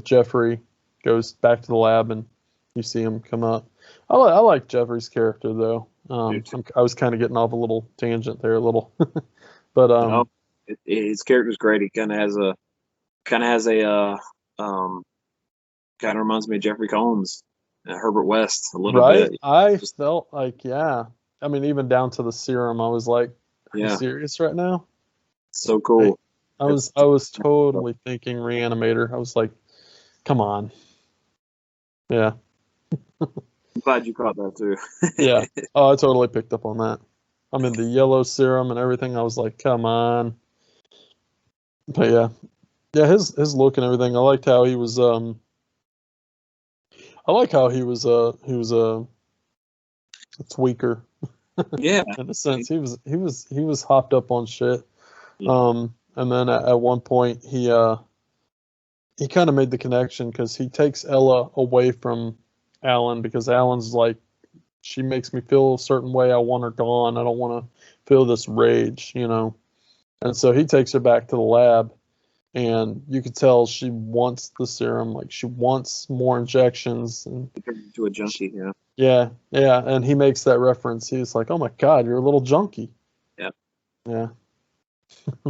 Jeffrey goes back to the lab and you see him come up. I like Jeffrey's character though. I was kind of getting off a little tangent there, a little, but No, his character's great. He kind of has a kind of reminds me of Jeffrey Combs, Herbert West a little right. bit. I felt like, yeah. I mean, even down to the serum, I was like, "Are you Yeah, serious right now?" so cool. I was totally thinking Reanimator. I was like, "Come on." Yeah. I'm glad you caught that too. Yeah. Oh, I totally picked up on that. I mean, the yellow serum and everything. I was like, come on. But yeah, his look and everything. I liked how he was. I like how he was a tweaker Yeah, in a sense. He was hopped up on shit. Yeah. and then at one point he kind of made the connection because he takes Ella away from Alan because Alan's like, she makes me feel a certain way. I want her gone. I don't want to feel this rage, you know. And so he takes her back to the lab, and you could tell she wants the serum, like she wants more injections. And To a junkie, yeah. yeah, and he makes that reference. He's like, "Oh my God, you're a little junkie." Yeah. Yeah.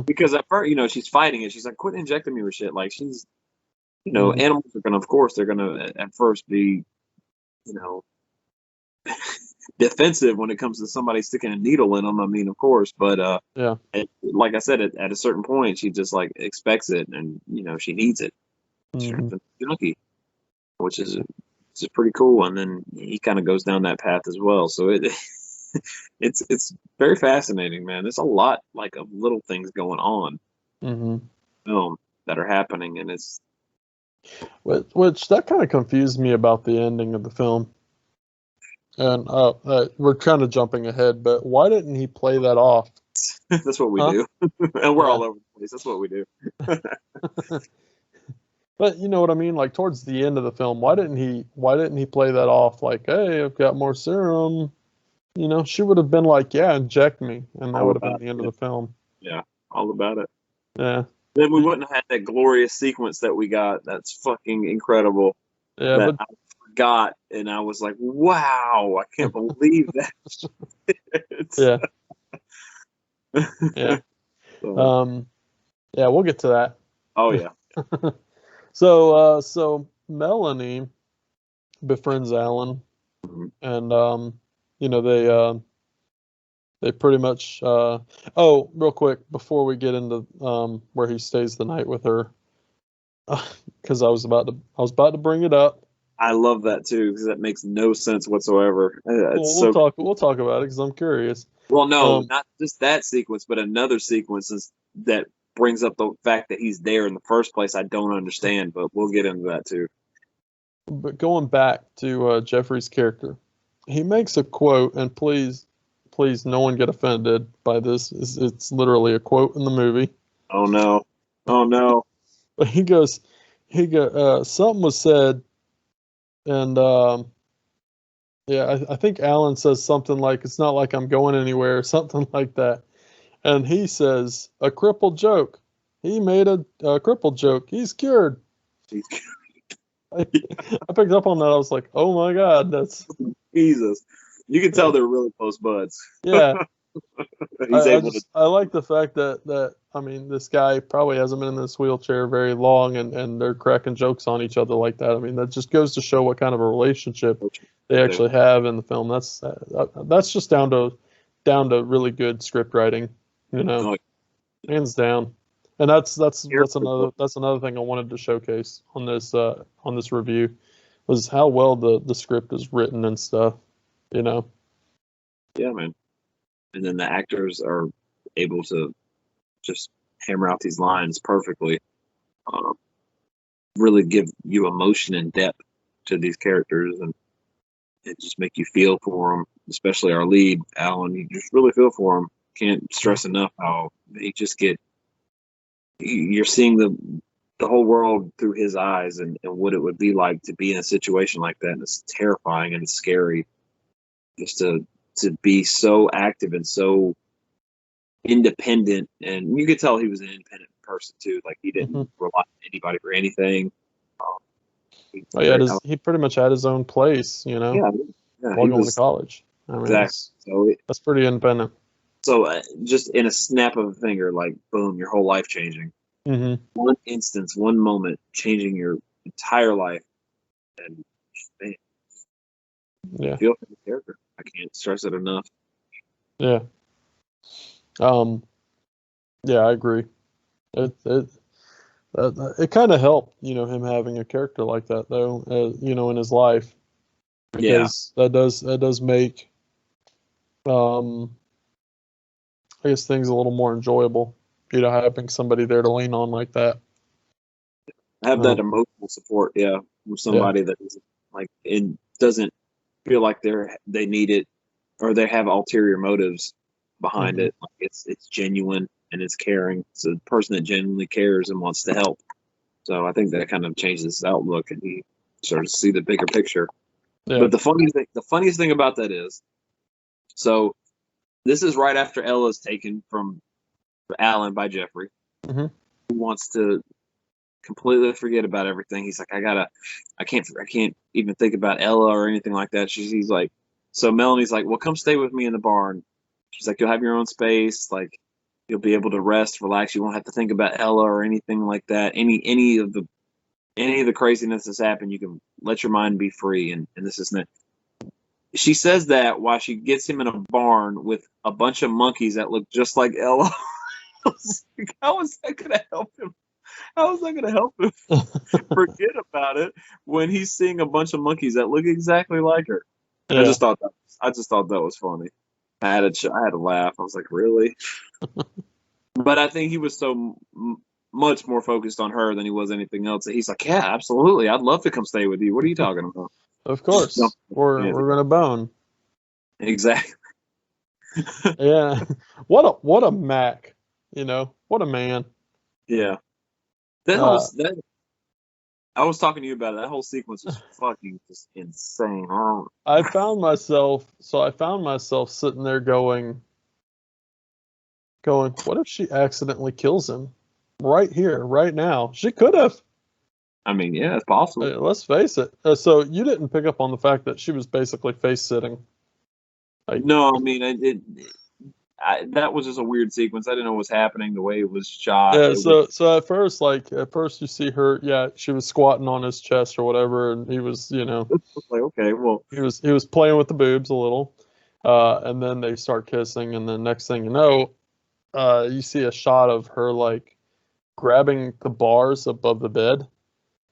Because at first, she's fighting it. She's like, quit injecting me with shit. Like, she's, Mhm. animals are going to, of course, they're going to at first be, defensive when it comes to somebody sticking a needle in them. I mean, of course, but Yeah. like I said, at a certain point, she just like expects it, and she needs it. She Mhm. turns into a junkie, which is pretty cool. And then he kind of goes down that path as well. So it's very fascinating, man. There's a lot like of little things going on Mhm. that are happening, and it's Which that kind of confused me about the ending of the film. And we're kind of jumping ahead, but why didn't he play that off? that's what we Huh? do, and we're Yeah. all over the place. That's what we do. But you know what I mean? Like towards the end of the film, why didn't he play that off like, "Hey, I've got more serum." You know, she would have been like, "Yeah, inject me," and that All would have been about the end of it. the film. Yeah, all about it. Yeah. Then we wouldn't have had that glorious sequence that we got. That's fucking incredible. Yeah, That but I forgot, and I was like, "Wow, I can't believe that." yeah. Yeah. So, Yeah, we'll get to that. oh yeah, So Melanie befriends Alan, Mhm. and they pretty much oh, real quick before we get into where he stays the night with her, because I was about to bring it up. I love that too because that makes no sense whatsoever. It's We'll so talk about it because I'm curious. well. No, Um, not just that sequence, but another sequence that brings up the fact that he's there in the first place. I don't understand, but we'll get into that too. but going back to Jeffrey's character, he makes a quote, and please, no one get offended by this. It's literally a quote in the movie. Oh no, oh no. But something was said, and yeah, I think Alan says something like, "It's not like I'm going anywhere," or something like that. And he says, "A crippled joke. He made a crippled joke. He's cured." I picked up on that. I was like, "Oh my God, that's Jesus, you can tell they're really close buds. yeah." He's able to. I like the fact that I mean, this guy probably hasn't been in this wheelchair very long, and they're cracking jokes on each other like that. I mean, that just goes to show what kind of a relationship they actually have in the film. That's just down to really good script writing, you know, Oh, hands down. And that's another thing I wanted to showcase on this review was how well the script is written and stuff, you know. yeah, man. And then the actors are able to just hammer out these lines perfectly. Um, really give you emotion and depth to these characters, and it just make you feel for them. Especially our lead, Alan. You just really feel for him. Can't stress enough how they just get. You're seeing the whole world through his eyes, and what it would be like to be in a situation like that. And it's terrifying and it's scary just to be so active and so independent. And you could tell he was an independent person too. Like he Hmm. didn't rely on anybody for anything. Um, he, Oh, yeah, he pretty much had his own place, you know, yeah, yeah, while he going to was college. I mean, exactly. So, that's pretty independent. just in a snap of a finger, like boom, your whole life changing. Hmm. One instance, one moment, changing your entire life, and man, Yeah, feel for the character. I can't stress it enough. yeah, um, yeah, I agree. It it kind of helped, you know, him having a character like that, though, you know, in his life, Yeah, because that does make, um, I guess things a little more enjoyable, you know, having somebody there to lean on like that. have that Um, emotional support. Yeah, from yeah, somebody that is like it doesn't feel like they need it or they have ulterior motives behind hmm it. Like it's genuine and is caring. It's a person that genuinely cares and wants to help. So I think that kind of changes his outlook, and he starts to see the bigger picture. Yeah. But the funniest thing about that is, so this is right after Ella is taken from Alan by Jeffrey, Mm-hmm. who wants to completely forget about everything. He's like, I can't even think about Ella or anything like that. He's like, so Melanie's like, well, come stay with me in the barn. She's like, you'll have your own space. Like, you'll be able to rest, relax. You won't have to think about Ella or anything like that. Any of the craziness that's happened, you can let your mind be free. And this isn't it. She says that while she gets him in a barn with a bunch of monkeys that look just like Ella. I was like, how is that going to help him? How is that going to help him forget about it when he's seeing a bunch of monkeys that look exactly like her? And Yeah. I just thought that was funny. I had to laugh. I was like, really? But I think he was so much more focused on her than he was anything else. He's like, yeah, absolutely. I'd love to come stay with you. What are you talking about? Of course. No. We're gonna bone. Exactly. Yeah. What a Mac. What a man. Yeah. I was talking to you about it. That whole sequence was fucking just insane. I found myself sitting there going, what if she accidentally kills him right here, right now? She could have. I mean, yeah, it's possible. Let's face it. So you didn't pick up on the fact that she was basically face sitting. No, I mean, that was just a weird sequence. I didn't know what was happening, the way it was shot. Yeah, so at first you see her, yeah, she was squatting on his chest or whatever, and he was, like, okay, well, he was playing with the boobs a little, and then they start kissing, and then next thing you know, you see a shot of her like grabbing the bars above the bed,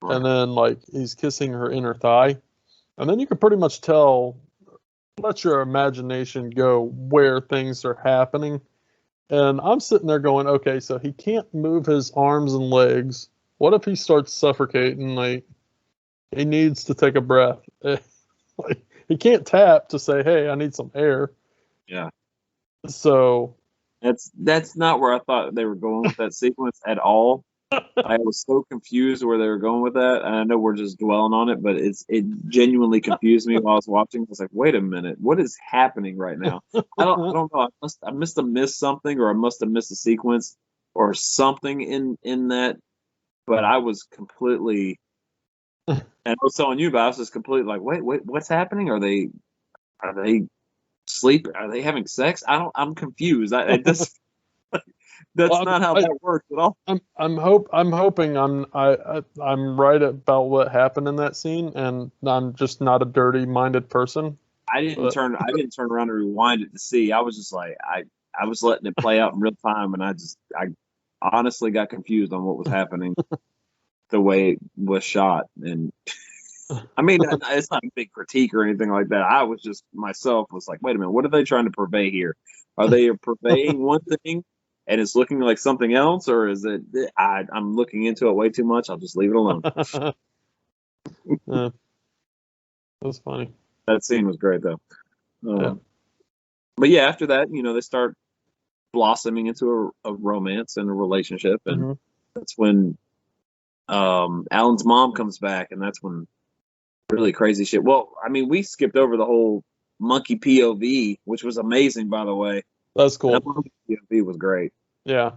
and then like he's kissing her inner thigh, and then you can pretty much tell, let your imagination go where things are happening. And I'm sitting there going, okay, so he can't move his arms and legs. What if he starts suffocating? Like, he needs to take a breath. Like, he can't tap to say, hey, I need some air. Yeah. So that's not where I thought they were going with that sequence at all. I was so confused where they were going with that, and I know we're just dwelling on it, but it genuinely confused me while I was watching. I was like, wait a minute, what is happening right now? I don't know. I must have missed something, or I must have missed a sequence or something in that. But I was completely, and I was telling you about. I was just completely like, wait, what's happening? Are they sleeping? Are they having sex? I'm confused. That's not how that works at all. I'm hoping I'm right about what happened in that scene, and I'm just not a dirty-minded person. I didn't turn around and rewind it to see. I was just like, I was letting it play out in real time, and I honestly got confused on what was happening, the way it was shot. And I mean, it's not a big critique or anything like that. I was just myself was like, wait a minute, what are they trying to purvey here? Are they purveying one thing and it's looking like something else, or is it I'm looking into it way too much? I'll just leave it alone. Yeah. That's funny. That scene was great though. Yeah. But yeah, after that, they start blossoming into a romance and a relationship, and that's when Alan's mom comes back, and that's when really crazy shit. Well, I mean, we skipped over the whole monkey POV, which was amazing, by the way. That's cool. That monkey POV was great. Yeah.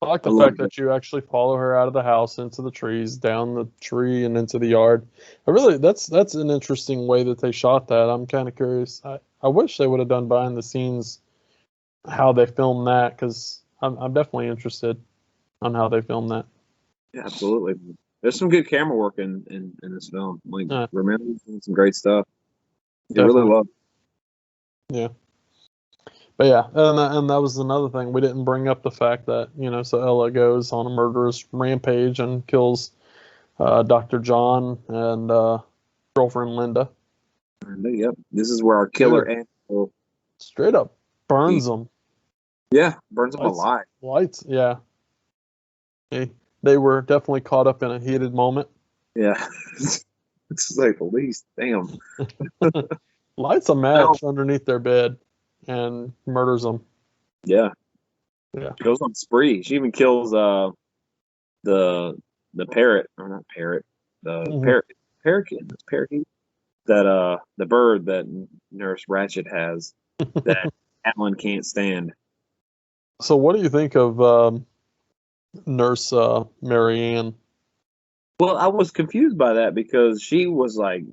I like the fact that you actually follow her out of the house, into the trees, down the tree, and into the yard. That's an interesting way that they shot that. I'm kind of curious. I wish they would have done behind the scenes how they filmed that, because I'm definitely interested on how they filmed that. Yeah, absolutely. There's some good camera work in this film. Like, Romero's doing some great stuff. It really was. Yeah. But yeah, and that was another thing. We didn't bring up the fact that, so Ella goes on a murderous rampage and kills Dr. John and girlfriend Linda. Yep. This is where our killer animal straight up burns them. Yeah, burns them alive. Lights, yeah. They were definitely caught up in a heated moment. Yeah. To say the least. Damn. Lights a match underneath their bed and murders them. Yeah. Yeah. She goes on spree. She even kills the parrot, or not parrot, the Mhm. parakeet. It's parakeet. That the bird that Nurse Ratched has that Alan can't stand. So what do you think of Nurse Marianne? Well, I was confused by that because she was like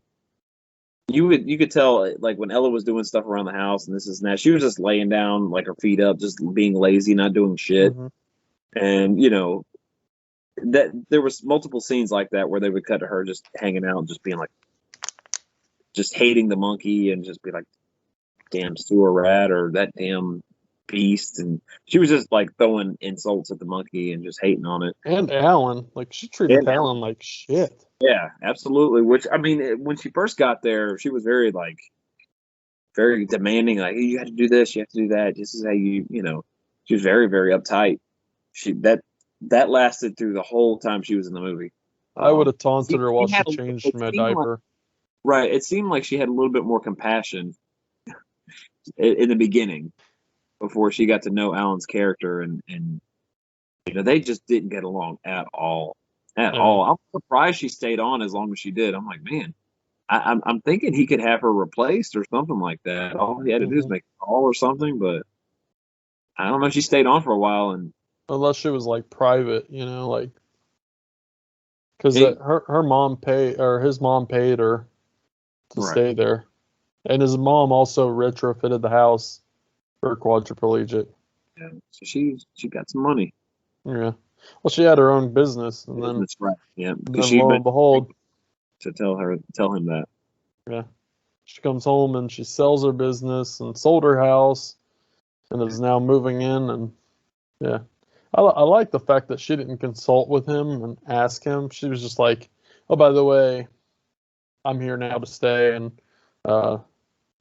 you could tell like when Ella was doing stuff around the house and this is that she was just laying down like her feet up, just being lazy, not doing shit. Mhm. And that there was multiple scenes like that where they would cut to her just hanging out and just being like just hating the monkey and just be like damn sewer rat or that damn beast, and she was just like throwing insults at the monkey and just hating on it. And Alan, like she treated And Alan like shit. yeah, absolutely. Which I mean, when she first got there, she was very like very demanding. Like you have to do this, you have to do that. This is how She was very very uptight. She that lasted through the whole time she was in the movie. I would have She, taunted her while she she had changed it my seemed like diaper. right. It seemed like she had a little bit more compassion in the beginning before she got to know Alan's character, and they just didn't get along at all. At Yeah. all. I'm surprised she stayed on as long as she did. I'm like, man, I'm thinking he could have her replaced or something like that. All he had to do is Mhm. make a call or something, but I don't know. She stayed on for a while, and Unless she was like private, like because he, her mom paid or his mom paid her to right, stay there, and his mom also retrofitted the house for a quadriplegic. yeah. So she got some money. Yeah. Well, she had her own business, and then That's right. Yeah, because then she lo meant and behold, to tell him that. yeah, she comes home and she sells her business and sold her house and is now moving in. And yeah, I like the fact that she didn't consult with him and ask him. She was just like, "Oh, by the way, I'm here now to stay," and uh,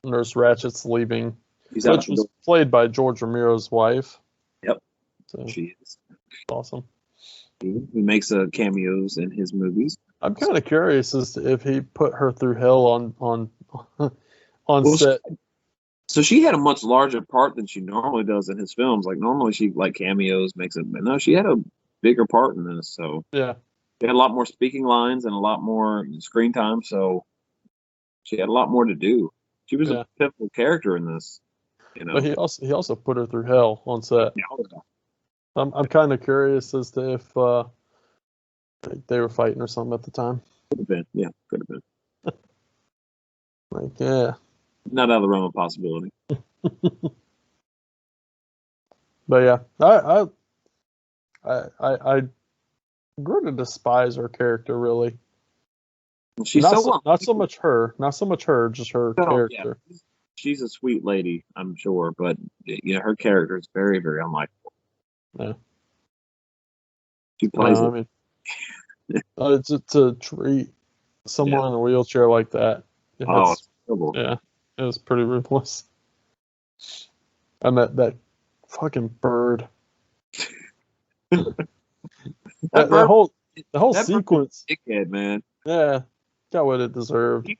Nurse Ratchet's leaving, He's out which the was door. played by George Romero's wife. Yep, So she is. awesome. He makes cameos in his movies. I'm kind of curious as to if he put her through hell on Well, set. so she had a much larger part than she normally does in his films. Like normally she like cameos, makes it. But no, she had a bigger part in this. So Yeah, she had a lot more speaking lines and a lot more screen time. So she had a lot more to do. She was a yeah. pivotal character in this. But he also put her through hell on set. Yeah, I'm kind of curious as to if they were fighting or something at the time. could have been. Yeah, could have been. Like, yeah. Not out of the realm of possibility. But yeah, I grew to despise her character really. She's Not so much her, just her oh, yeah. character. She's a sweet lady, I'm sure, but her character is very, very unlikable. Yeah. She plays I it. mean, to treat someone in a wheelchair like that, It's terrible. yeah, it was pretty ruthless. And that fucking bird. That The bird, whole that sequence. dickhead, man. Yeah, got what it deserved.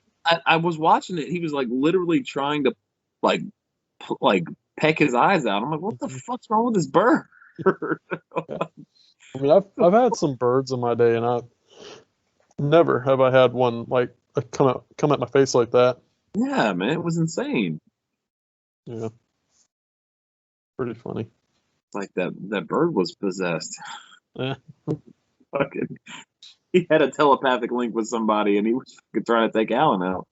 I was watching it. He was like literally trying to like like peck his eyes out. I'm like, what the fuck's wrong with this bird? Yeah. I mean, I've had some birds in my day, and I never have I had one like come at my face like that. Yeah, man, it was insane. Yeah, pretty funny. Like that bird was possessed. Yeah, Fucking, he had a telepathic link with somebody, and he was fucking trying to take Alan out.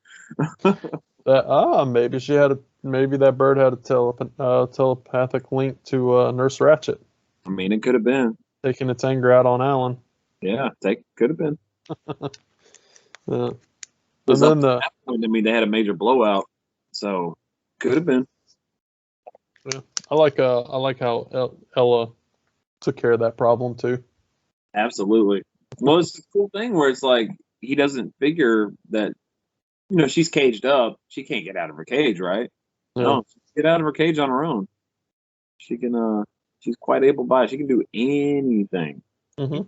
maybe that bird had a telepathic link to Nurse Ratchet, I mean, it could have been. taking its anger out on Alan. Yeah, could have been. Yeah. Because And up then to that point, I mean, they had a major blowout, so could have been. yeah, I like how Ella took care of that problem too. Absolutely. Well, it's a cool thing where it's like he doesn't figure that she's caged up. She can't get out of her cage, right? Yeah. No, she can get out of her cage on her own. She can. She's quite able-bodied. She can do anything. Hmm.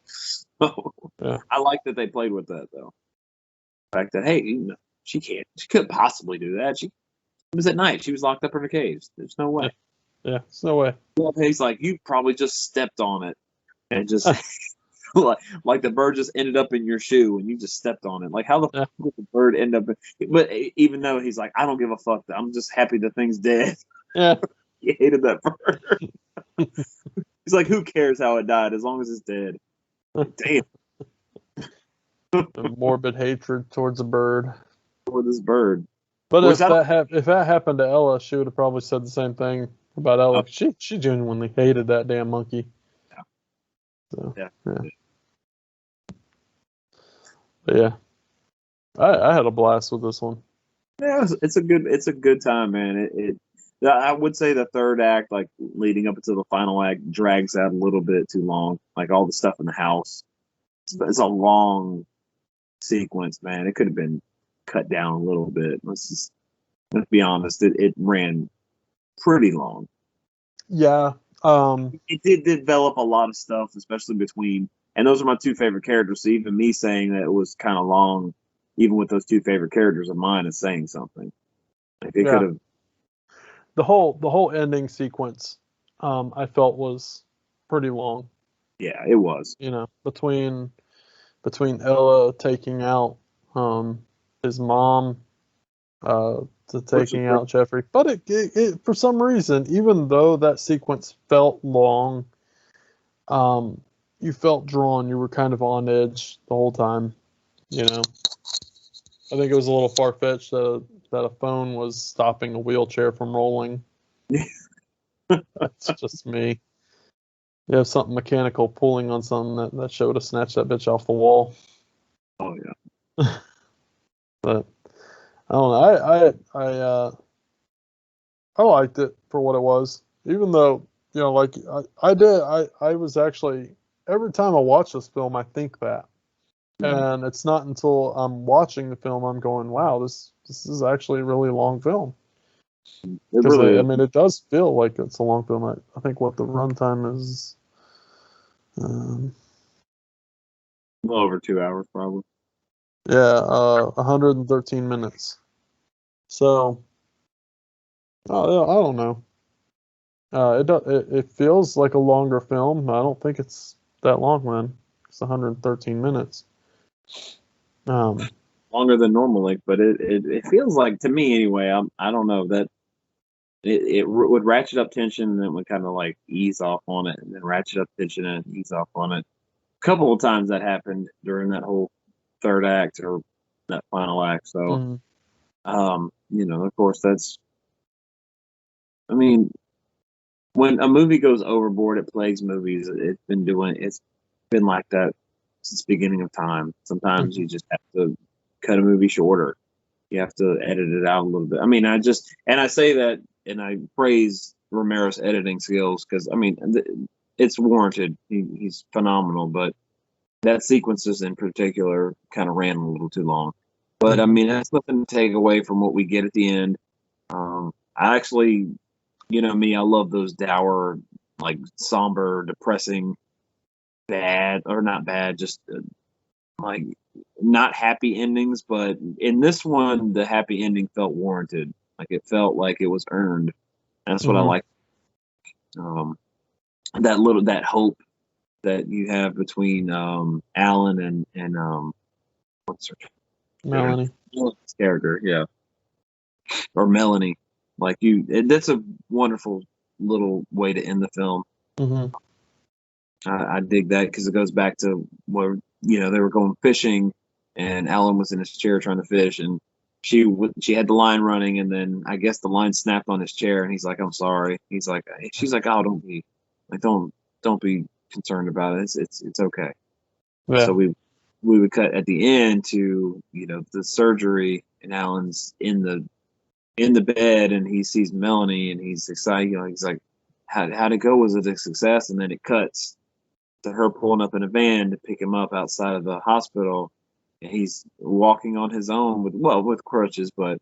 So Yeah. I like that they played with that, though. The fact that hey, she can't. She couldn't possibly do that. It was at night. She was locked up in her cage. There's no way. Yeah, there's no way. He's like, you probably just stepped on it, and just like the bird just ended up in your shoe, and you just stepped on it. Like, how the Yeah. fuck did the bird end up? But even though he's like, I don't give a fuck. I'm just happy the thing's dead. Yeah. He hated that bird. He's like, who cares how it died as long as it's dead? Damn. A morbid hatred towards a bird. For this bird. But Was if that if that happened to Ella, she would have probably said the same thing about Ella. She genuinely hated that damn monkey. Yeah. So, Yeah. But yeah, I had a blast with this one. Yeah, it's a good time, man. I would say the third act, like leading up until the final act, drags out a little bit too long. Like all the stuff in the house, it's a long sequence, man. It could have been cut down a little bit. Let's be honest. It ran pretty long. Yeah. It did develop a lot of stuff, especially between, and those are my two favorite characters. So even me saying that it was kind of long, even with those two favorite characters of mine, is saying something. Like it could have. The whole ending sequence, I felt was pretty long. Yeah, it was. You know, between Ella taking out his mom, to taking out Jeffrey, but it for some reason, even though that sequence felt long, you felt drawn. You were kind of on edge the whole time. You know, I think it was a little far fetched that a phone was stopping a wheelchair from rolling. That's just me. You have something mechanical pulling on something that should have snatched that bitch off the wall. Oh yeah. But I don't know. I liked it for what it was, even though, you know, like I was actually, every time I watch this film, I think that. And it's not until I'm watching the film I'm going, wow, this is actually a really long film. Because I mean, it does feel like it's a long film. I think what the runtime is, well over 2 hours probably. Yeah, 113 minutes. So I don't know. It feels like a longer film. I don't think it's that long, man. It's 113 minutes. Longer than normal length, but it feels like, to me anyway, I don't know, that it would ratchet up tension and then would kind of like ease off on it, and then ratchet up tension and ease off on it. A couple of times that happened during that whole third act or that final act. So, you know, of course, I mean, when a movie goes overboard, it plagues movies. It's been like that since the beginning of time. Sometimes you just have to cut a movie shorter. You have to edit it out a little bit. I mean, I say that, and I praise Romero's editing skills, because I mean, it's warranted. He's phenomenal, but that sequences in particular kind of ran a little too long. But I mean, that's nothing to take away from what we get at the end. I actually, you know me, I love those dour, like somber, depressing, bad, or not bad, just like not happy endings. But in this one, the happy ending felt warranted. Like it felt like it was earned. That's what I like. That hope that you have between Alan and what's her Melanie. character, yeah, or Melanie. Like that's a wonderful little way to end the film. I dig that, because it goes back to where, you know, they were going fishing, and Alan was in his chair trying to fish, and she had the line running, and then I guess the line snapped on his chair, and he's like, "I'm sorry." She's like, "Oh, don't be concerned about it. It's okay." Yeah. So we would cut at the end to, you know, the surgery, and Alan's in the bed, and he sees Melanie, and he's excited. You know, he's like, "How'd it go? Was it a success?" And then it cuts to her pulling up in a van to pick him up outside of the hospital, and he's walking on his own with crutches, but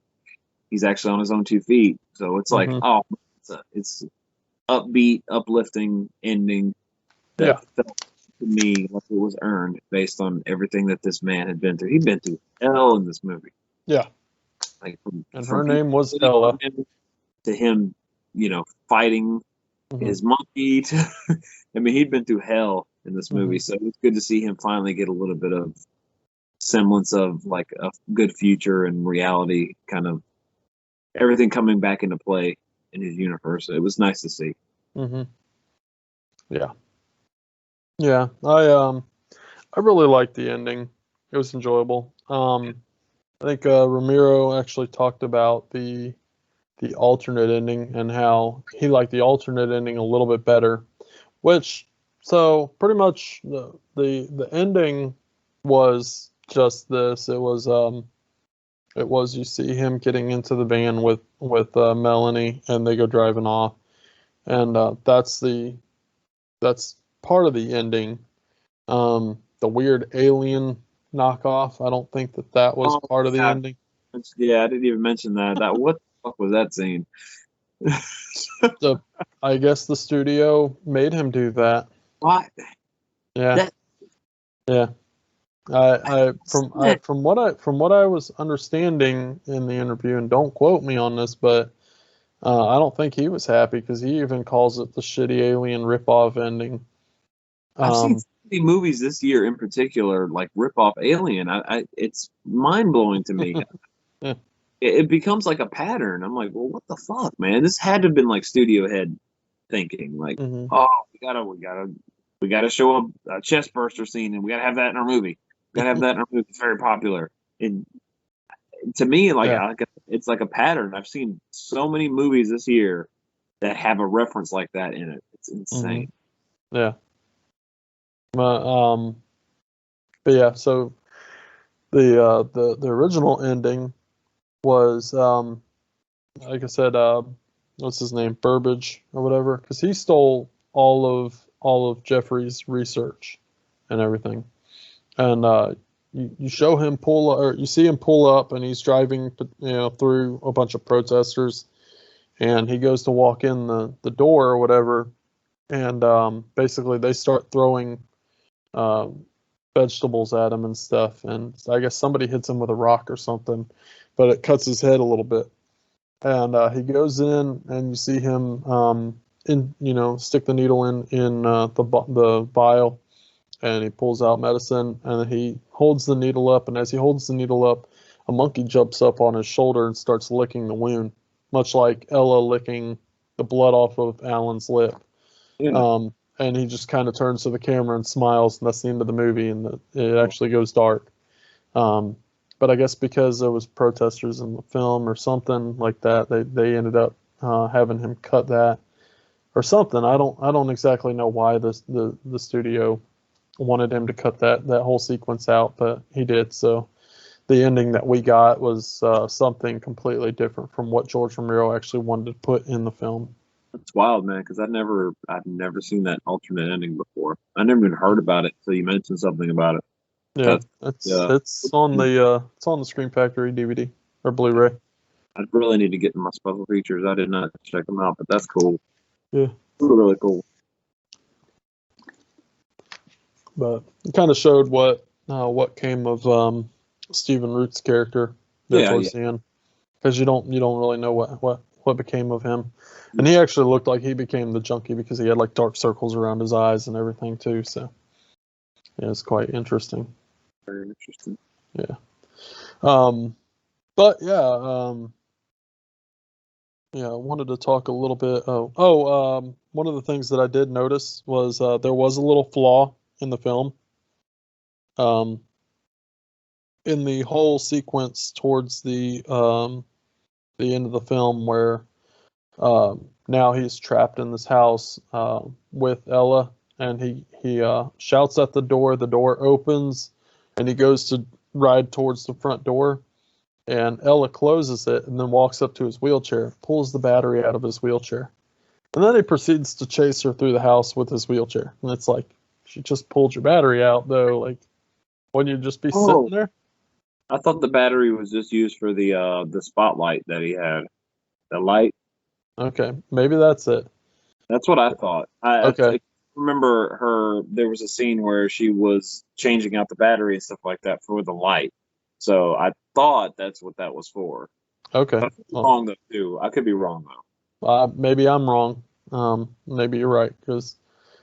he's actually on his own 2 feet. So it's like, oh, it's upbeat, uplifting ending that felt to me like it was earned based on everything that this man had been through. He'd been through hell in this movie. Yeah. Like and her name was Ella. To him, you know, fighting his monkey. I mean, he'd been through hell in this movie, so it's good to see him finally get a little bit of semblance of like a good future and reality, kind of everything coming back into play in his universe. It was nice to see. Yeah. Yeah. I really liked the ending. It was enjoyable. I think Ramiro actually talked about the alternate ending and how he liked the alternate ending a little bit better. Which, so pretty much the ending was just this. It was you see him getting into the van with Melanie, and they go driving off, and that's part of the ending. The weird alien knockoff. I don't think that was part of the ending. Yeah, I didn't even mention that. What the fuck was that scene? I guess the studio made him do that. What? Yeah. Yeah. From what I was understanding in the interview, and don't quote me on this, but I don't think he was happy because he even calls it the shitty alien ripoff ending. I've seen so many movies this year in particular, like ripoff Alien. It's mind blowing to me. Yeah. It becomes like a pattern. I'm like, well, what the fuck, man? This had to have been like studio head thinking, like, oh, we gotta show a chest burster scene, and we gotta have that in our movie. We gotta have that in our movie. It's very popular. And to me, like, it's like a pattern. I've seen so many movies this year that have a reference like that in it. It's insane. Yeah. But yeah, so the original ending was like I said, what's his name, Burbage or whatever, because he stole all of Jeffrey's research and everything, and you show him you see him pull up, and he's driving through a bunch of protesters, and he goes to walk in the door or whatever, and basically they start throwing vegetables at him and stuff, and I guess somebody hits him with a rock or something, but it cuts his head a little bit, and he goes in, and you see him stick the needle in the vial, and he pulls out medicine, and then he holds the needle up, and as he holds the needle up, a monkey jumps up on his shoulder and starts licking the wound, much like Ella licking the blood off of Alan's lip. And he just kind of turns to the camera and smiles, and that's the end of the movie, and it actually goes dark. But I guess because there was protesters in the film or something like that, they ended up having him cut that or something. I don't exactly know why the studio wanted him to cut that whole sequence out, but he did. So the ending that we got was something completely different from what George Romero actually wanted to put in the film. It's wild, man, because I've never seen that alternate ending before. I never even heard about it until you mentioned something about it. Yeah, it's on the Scream Factory DVD or Blu-ray. I really need to get in my special features. I did not check them out, but that's cool. Yeah, really cool. But it kind of showed what came of Stephen Root's character towards the end, because you don't really know what became of him. And he actually looked like he became the junkie because he had like dark circles around his eyes and everything too. So yeah, it's quite interesting. Very interesting. Yeah. But yeah, I wanted to talk a little bit. One of the things that I did notice was there was a little flaw in the film. In the whole sequence towards the end of the film, where now he's trapped in this house with Ella, and he shouts at the door. The door opens, and he goes to ride towards the front door, and Ella closes it and then walks up to his wheelchair, pulls the battery out of his wheelchair, and then he proceeds to chase her through the house with his wheelchair. And it's like, she just pulled your battery out, though. Like, wouldn't you just be sitting there? I thought the battery was just used for the spotlight that he had. The light. Okay, maybe that's it. That's what I thought. I remember her. There was a scene where she was changing out the battery and stuff like that for the light. So I thought that's what that was for. Okay. But wrong though too. I could be wrong though. Maybe I'm wrong. Maybe you're right, because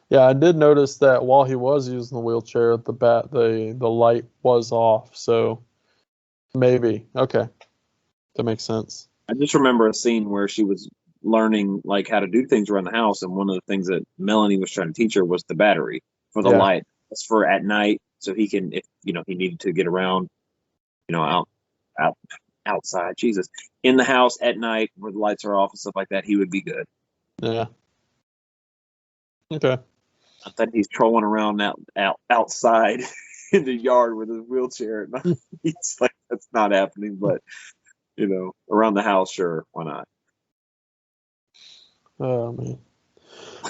yeah, I did notice that while he was using the wheelchair, the light was off. So maybe okay, that makes sense. I just remember a scene where she was learning like how to do things around the house, and one of the things that Melanie was trying to teach her was the battery for the Yeah. light. That's for at night, so he can, if he needed to get around, out, out, outside, Jesus, in the house at night where the lights are off and stuff like that, he would be good. Yeah. Okay. Not that he's trolling around outside in the yard with his wheelchair. He's like, that's not happening, but around the house, sure, why not? Oh man.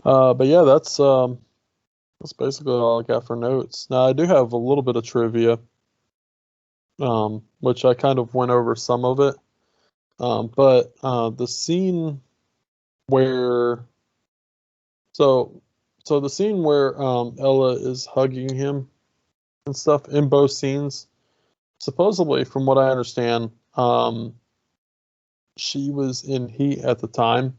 But yeah, that's basically all I got for notes. Now I do have a little bit of trivia, which I kind of went over some of it. But the scene where so the scene where Ella is hugging him and stuff in both scenes, supposedly from what I understand, she was in heat at the time,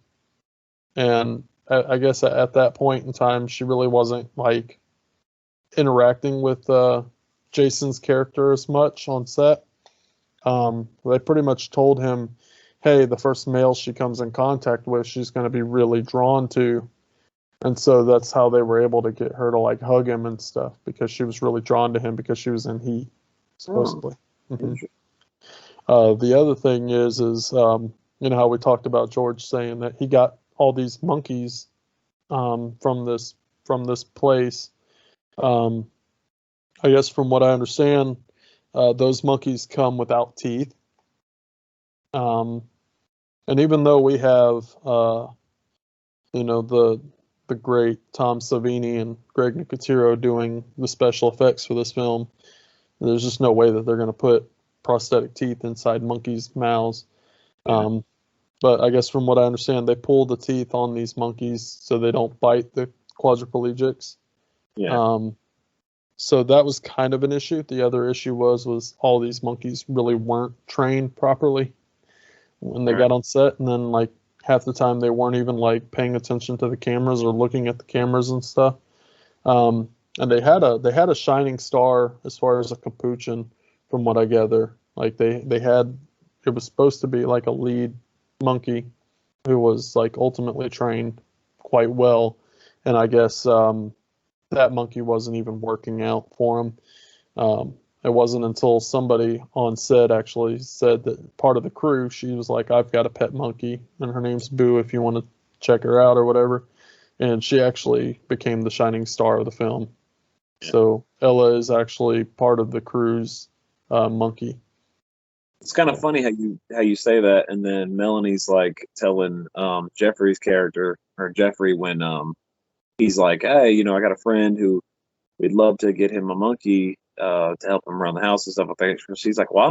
and I guess at that point in time she really wasn't like interacting with Jason's character as much on set. They pretty much told him, hey, the first male she comes in contact with, she's going to be really drawn to. And so that's how they were able to get her to like hug him and stuff, because she was really drawn to him because she was in heat, supposedly. The other thing is how we talked about George saying that he got all these monkeys from this place. I guess from what I understand, those monkeys come without teeth. And even though we have, the great Tom Savini and Greg Nicotero doing the special effects for this film, there's just no way that they're going to put prosthetic teeth inside monkeys' mouths. Yeah. But I guess from what I understand, they pull the teeth on these monkeys so they don't bite the quadriplegics. Yeah. So that was kind of an issue. The other issue was all these monkeys really weren't trained properly when they got on set, and then like half the time they weren't even like paying attention to the cameras or looking at the cameras and stuff. And they had a shining star as far as a capuchin, from what I gather. Like they had, it was supposed to be like a lead monkey who was like ultimately trained quite well, and I guess that monkey wasn't even working out for him. It wasn't until somebody on set actually said that part of the crew, she was like, I've got a pet monkey, and her name's Boo if you want to check her out or whatever. And she actually became the shining star of the film. Yeah. So Ella is actually part of the crew's monkey. It's kind of funny how you say that, and then Melanie's like telling Jeffrey's character, or Jeffrey, when he's like, hey, I got a friend who we'd love to get him a monkey to help him around the house and stuff like that. She's like, well,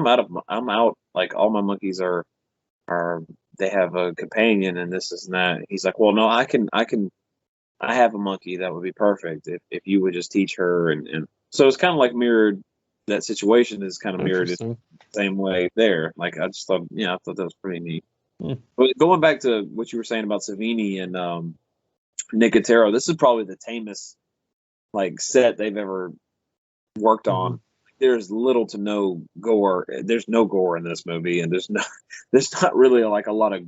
I'm out. Like all my monkeys are they have a companion and this and that. He's like, well, no, I have a monkey that would be perfect if you would just teach her. And so it's kind of like mirrored. That situation is kind of mirrored in the same way there. Like I just thought, I thought that was pretty neat. But going back to what you were saying about Savini and Nicotero, this is probably the tamest like set they've ever worked on. There's little to no gore. There's no gore in this movie, and there's not really like a lot of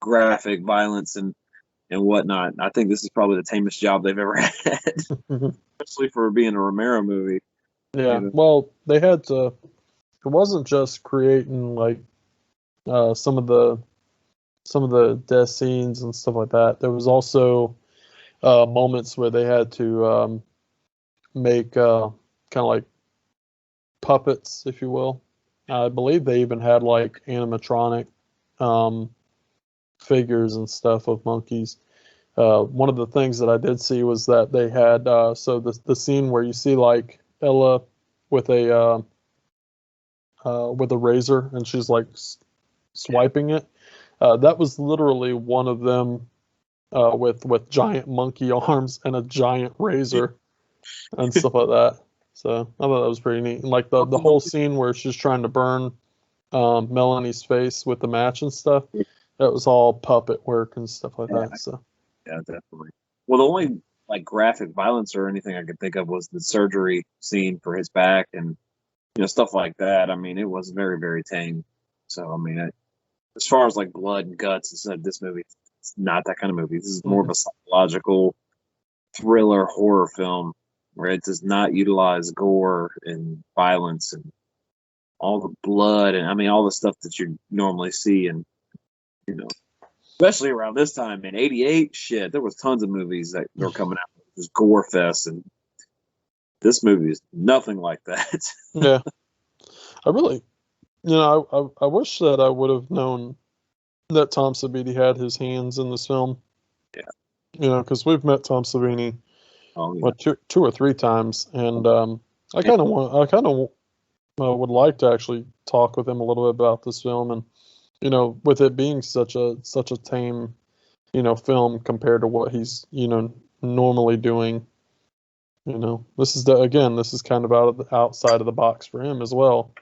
graphic violence and whatnot. I think this is probably the tamest job they've ever had, especially for being a Romero movie. Yeah, well, they had to. It wasn't just creating like some of the death scenes and stuff like that. There was also moments where they had to make kind of like puppets, if you will. I believe they even had like animatronic figures and stuff of monkeys. One of the things that I did see was that they had so the scene where you see like Ella with a razor and she's like swiping it. That was literally one of them with giant monkey arms and a giant razor and stuff like that. So I thought that was pretty neat. And like the whole scene where she's trying to burn Melanie's face with the match and stuff, that was all puppet work and stuff like that. So Yeah, definitely. Well, the only like graphic violence or anything I could think of was the surgery scene for his back and stuff like that. I mean, it was very, very tame. So I mean, as far as like blood and guts and stuff, this movie, it's not that kind of movie. This is more of a psychological thriller horror film where it does not utilize gore and violence and all the blood and I mean all the stuff that you normally see and you know especially around this time in '88 shit there was tons of movies that were coming out just gore fest and this movie is nothing like that. Yeah, I really, I wish that I would have known that Tom Savini had his hands in this film. Yeah, because we've met Tom Savini oh, yeah. what two or three times, and I kind of would like to actually talk with him a little bit about this film, and with it being such a tame, film compared to what he's normally doing. This is kind of outside of the box for him as well.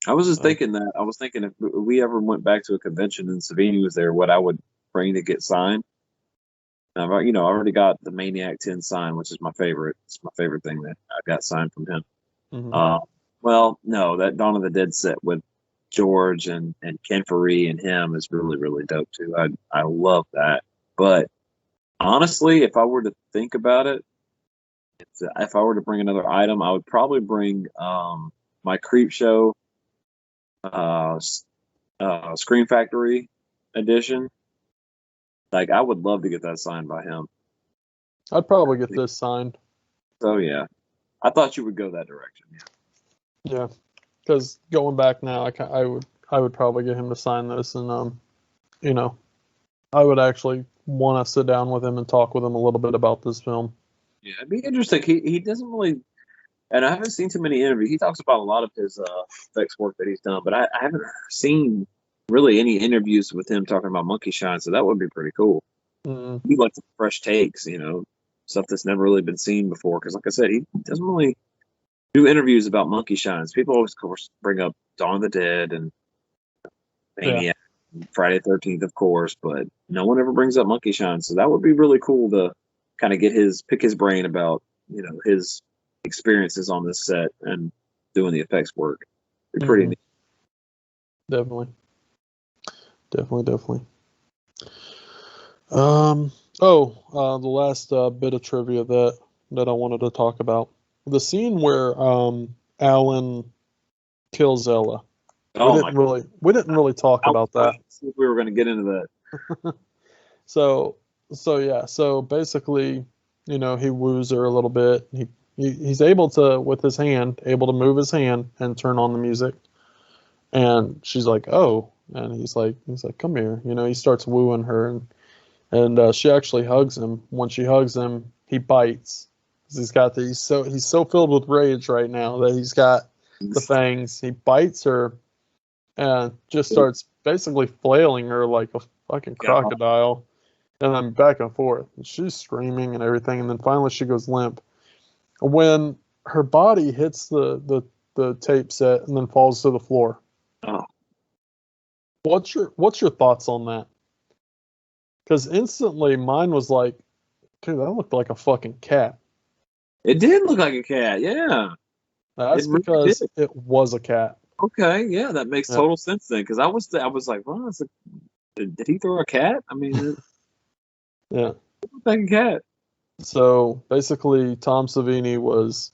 I was just thinking that I was thinking if we ever went back to a convention and Savini was there, what I would bring to get signed. I already got the Maniac 10 sign, which is my favorite. It's my favorite thing that I got signed from him. Mm-hmm. Well, no, that Dawn of the Dead set with George and Ken Faree and him is really, really dope too. I love that. But honestly, if I were to think about it, if I were to bring another item, I would probably bring my Creep Show Scream Factory edition. Like, I would love to get that signed by him. I'd probably get this signed. So, yeah. I thought you would go that direction. Yeah. Because going back now, I would probably get him to sign this, and I would actually want to sit down with him and talk with him a little bit about this film. Yeah, it'd be interesting. He doesn't really, and I haven't seen too many interviews. He talks about a lot of his effects work that he's done, but I haven't seen really any interviews with him talking about Monkey Shine, so that would be pretty cool. Mm-hmm. He likes fresh takes, stuff that's never really been seen before. Because, like I said, he doesn't really do interviews about Monkey Shines. People always, of course, bring up Dawn of the Dead and Maniac, and Friday the 13th, of course, but no one ever brings up Monkey Shines. So that would be really cool to kind of pick his brain about, his experiences on this set and doing the effects work. It'd be pretty neat. Definitely. The last bit of trivia that I wanted to talk about. The scene where Alan kills Ella. We didn't really talk about that. See if we were going to get into that. So basically, he woos her a little bit. He's able to, with his hand, move his hand and turn on the music. And she's like, "Oh," and he's like, "Come here." He starts wooing her, and she actually hugs him. When she hugs him, he bites. He's so filled with rage right now that he's got the fangs. He bites her and just starts basically flailing her like a fucking crocodile, and then back and forth. And she's screaming and everything, and then finally she goes limp. When her body hits the tape set and then falls to the floor. Oh. What's your thoughts on that? Because instantly mine was like, dude, that looked like a fucking cat. It did look like a cat, yeah. That's because it was a cat. Okay, yeah, that makes total sense then. Because I was like, well, did he throw a cat? I mean, yeah, it looked like a cat. So basically, Tom Savini was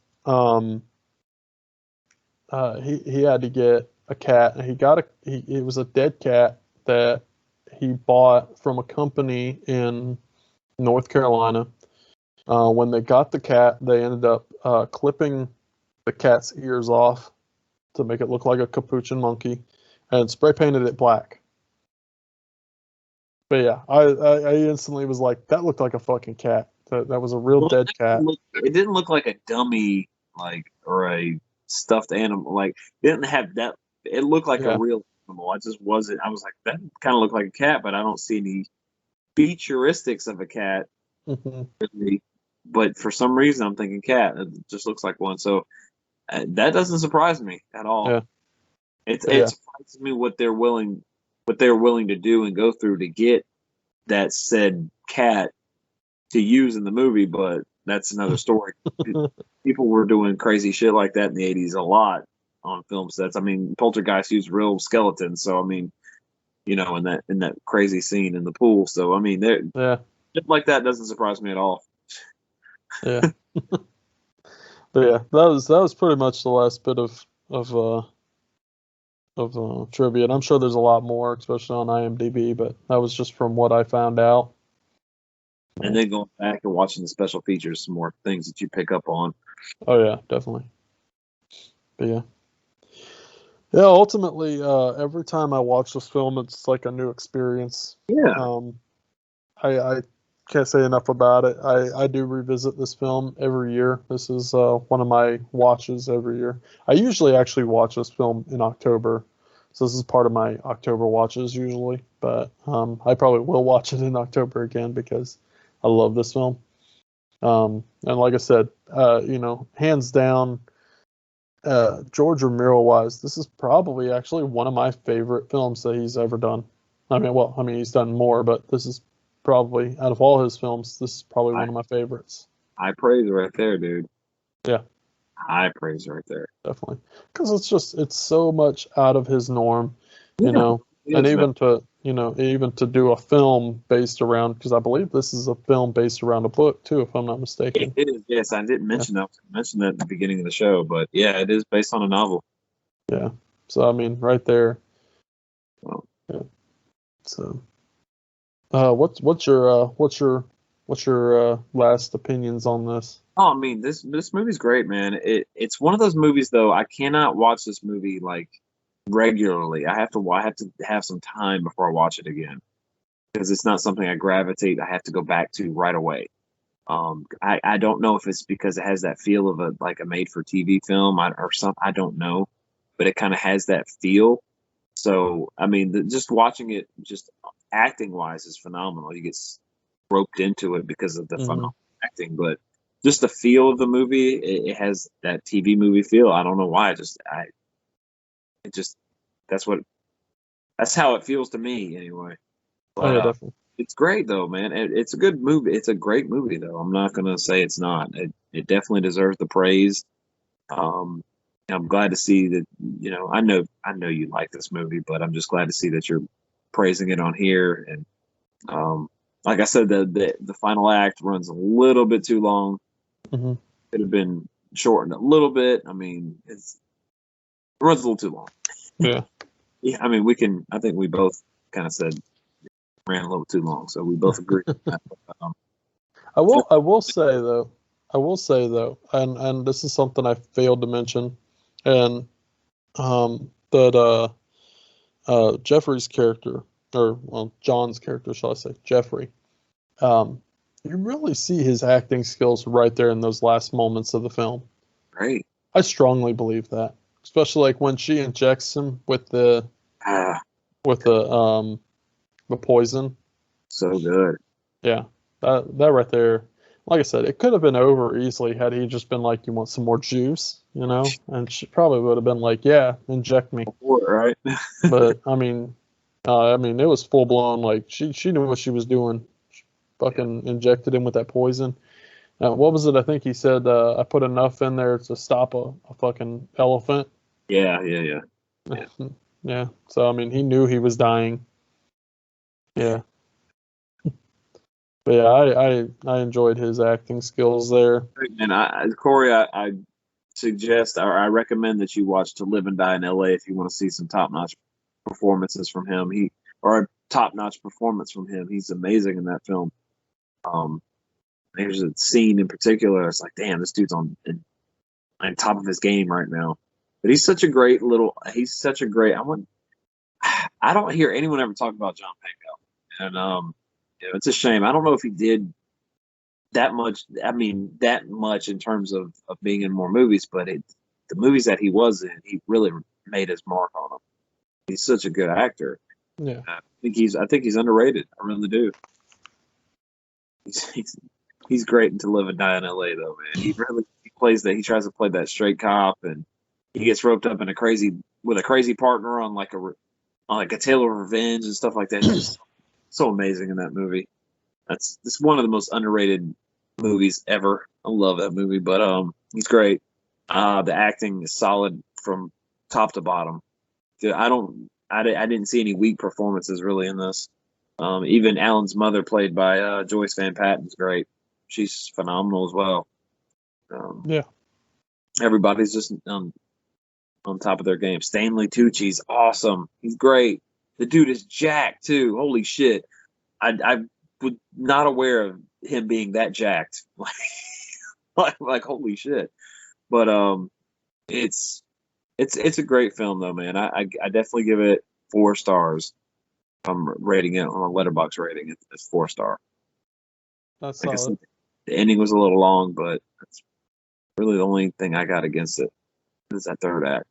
he had to get a cat, and it was a dead cat that he bought from a company in North Carolina. When they got the cat, they ended up clipping the cat's ears off to make it look like a capuchin monkey, and spray painted it black. But yeah, I instantly was like, that looked like a fucking cat. That was a real dead cat. It didn't look like a dummy, or a stuffed animal. Like, it didn't have that. It looked like a real animal. I just wasn't. I was like, that kind of looked like a cat, but I don't see any featuristics of a cat. Mm-hmm. Really. But for some reason, I'm thinking cat. It just looks like one. So that doesn't surprise me at all. Yeah. It surprises me what they're willing to do and go through to get that said cat to use in the movie, but that's another story. People were doing crazy shit like that in the 80s a lot on film sets. I mean, Poltergeist used real skeletons, so I mean, in that crazy scene in the pool. So I mean, Yeah. shit like that doesn't surprise me at all. Yeah. But yeah, that was pretty much the last bit of trivia. And I'm sure there's a lot more, especially on IMDb, but that was just from what I found out. And then going back and watching the special features, some more things that you pick up on. Oh yeah, definitely. But yeah. Yeah, ultimately, every time I watch this film, it's like a new experience. Yeah. I can't say enough about it. I do revisit this film every year. This is one of my watches every year. I usually actually watch this film in October, so this is part of my October watches usually. But I probably will watch it in October again because I love this film. And like I said, hands down, George Romero wise, this is probably actually one of my favorite films that he's ever done. He's done more, but this is probably, out of all his films, this is probably one of my favorites. High praise right there, dude. Yeah. High praise right there. Definitely. Because it's so much out of his norm, Yeah, and even to do a film based around, because I believe this is a film based around a book too, if I'm not mistaken. It is, yes. I didn't mention that. I was going to mention that at the beginning of the show, but yeah, it is based on a novel. Yeah. So I mean, right there. Well, yeah. So, what's your last opinions on this? Oh, I mean, this movie's great, man. It's one of those movies though. I cannot watch this movie like regularly. I have to have some time before I watch it again because it's not something I gravitate. I have to go back to right away. I don't know if it's because it has that feel of a made for TV film or something. I don't know, but it kind of has that feel. So I mean, just watching it, just acting wise, is phenomenal. You get roped into it because of the phenomenal acting, but just the feel of the movie, it has that TV movie feel. I don't know why. That's how it feels to me anyway. But, Oh yeah, definitely. it's great though, man. It's a good movie. It's a great movie though. I'm not gonna say it's not. It definitely deserves the praise. I'm glad to see that. I know you like this movie, but I'm just glad to see that you're praising it on here. And like I said, the final act runs a little bit too long. Mm-hmm. Could have been shortened a little bit. I mean, it runs a little too long. Yeah. Yeah, I mean, I think we both kind of said ran a little too long, so we both agree. I will say though, and this is something I failed to mention, and that Jeffrey's character, or John's character, shall I say, Jeffrey, you really see his acting skills right there in those last moments of the film. Right. I strongly believe that, especially like when she injects him with the poison. So good. Yeah, that right there. Like I said, it could have been over easily had he just been like, "You want some more juice?" And she probably would have been like, "Yeah, inject me." Right. But I mean, it was full blown. Like she knew what she was doing. She fucking injected him with that poison. What was it? I think he said, "I put enough in there to stop a fucking elephant." Yeah. Yeah. So I mean, he knew he was dying. Yeah. But yeah, I enjoyed his acting skills there. And Corey, I suggest or I recommend that you watch To Live and Die in L.A. if you want to see some top-notch performances from him. A top-notch performance from him. He's amazing in that film. There's a scene in particular. It's like, damn, this dude's on top of his game right now. But he's such a great. I don't hear anyone ever talk about John Pankow, and it's a shame. I don't know if he did that much. I mean, that much in terms of being in more movies, but the movies that he was in, he really made his mark on them. He's such a good actor. Yeah, I think he's underrated. I really do. He's great in To Live and Die in L.A. though, man. He plays that. He tries to play that straight cop, and he gets roped up in a crazy partner on like a tale of revenge and stuff like that. He's just so amazing in that movie. This one of the most underrated movies ever. I love that movie, but he's great. The acting is solid from top to bottom. Dude, I didn't see any weak performances really in this. Even Alan's mother, played by Joyce Van Patten, is great. She's phenomenal as well. Yeah. Everybody's just on top of their game. Stanley Tucci's awesome. He's great. The dude is jacked too. Holy shit! I was not aware of him being that jacked. Like holy shit. But it's a great film though, man. I definitely give it 4 stars. I'm rating it on a letterbox rating. It's 4-star. That's Like I solid. said, the ending was a little long, but that's really the only thing I got against it is that third act.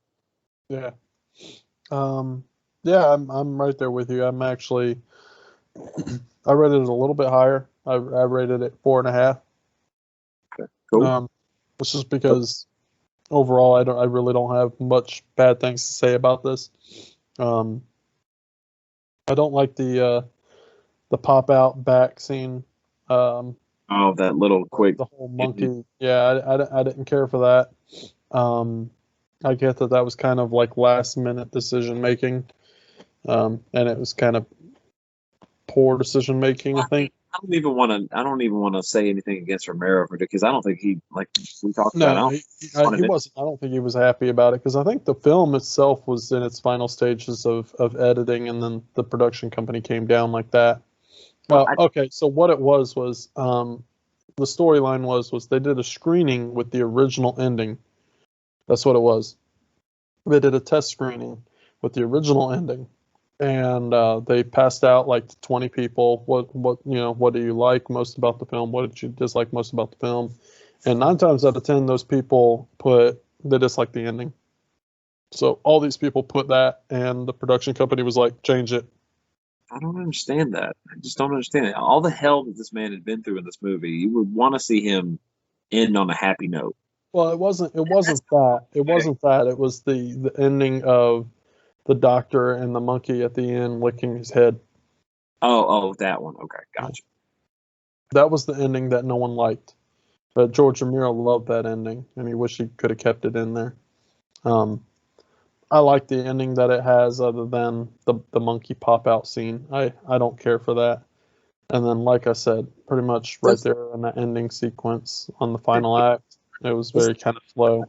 Yeah. Yeah, I'm right there with you. I'm actually I rated it a little bit higher. I rated it 4.5. Cool. This is because overall I really don't have much bad things to say about this. I don't like the pop out back scene. Oh, that little quick. The whole monkey. Yeah, I didn't care for that. I get that was kind of like last minute decision making, and it was kind of poor decision making. I think. I don't even want to say anything against Romero for it, because I don't think he, like we talked about. No, he wasn't. I don't think he was happy about it, because I think the film itself was in its final stages of editing, and then the production company came down like that. Okay, so what it was the storyline was they did a screening with the original ending. That's what it was. They did a test screening with the original ending, and they passed out like to 20 people. What do you like most about the film? What did you dislike most about the film? And 9 times out of 10, those people they disliked the ending. So all these people put that, and the production company was like, change it. I don't understand that. I just don't understand it. All the hell that this man had been through in this movie, you would want to see him end on a happy note. Well, it wasn't that. It wasn't that. It was the ending of the doctor and the monkey at the end licking his head. Oh, that one. Okay, gotcha. That was the ending that no one liked. But George Romero loved that ending, and he wished he could have kept it in there. I like the ending that it has, other than the monkey pop out scene. I don't care for that. And then, like I said, pretty much right there in that ending sequence on the final act, it was very kind of slow.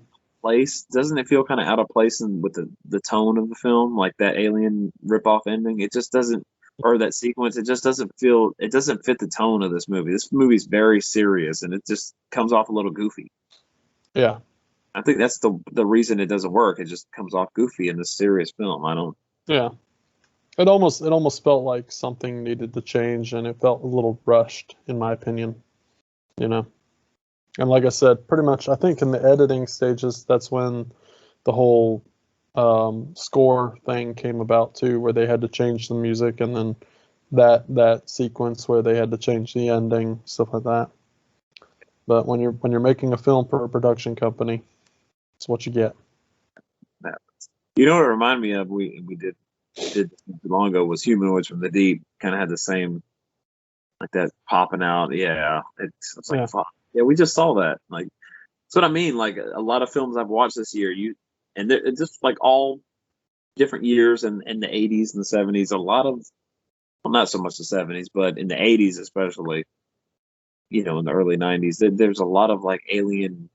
Doesn't it feel kind of out of place with the tone of the film, like that alien ripoff ending? It just doesn't, or that sequence. It just doesn't feel. It doesn't fit the tone of this movie. This movie's very serious, and it just comes off a little goofy. Yeah. I think that's the reason it doesn't work. It just comes off goofy in this serious film. I don't. Yeah. It almost felt like something needed to change, and it felt a little rushed, in my opinion. And like I said, pretty much, I think in the editing stages, that's when the whole score thing came about too, where they had to change the music, and then that sequence where they had to change the ending, stuff like that. But when you're making a film for a production company, it's what you get. You know what it reminded me of? We did long ago, was Humanoids from the Deep. Kind of had the same, like that popping out. Yeah, it's like fuck. Yeah, we just saw that. Like, that's what I mean. Like a lot of films I've watched this year, it's just like all different years, and in the 80s and the 70s, a lot of, well, not so much the 70s, but in the 80s especially. In the early 90s, there's a lot of like alien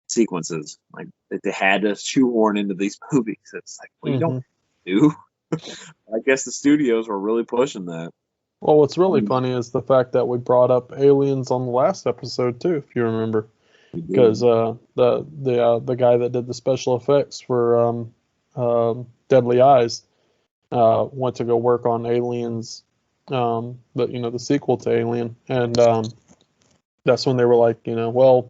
sequences, like that they had to shoehorn into these movies. It's like, well, you don't do. I guess the studios were really pushing that. Well, what's really funny is the fact that we brought up aliens on the last episode too, if you remember, because the guy that did the special effects for Deadly Eyes went to go work on Aliens, the sequel to Alien, and that's when they were like, well,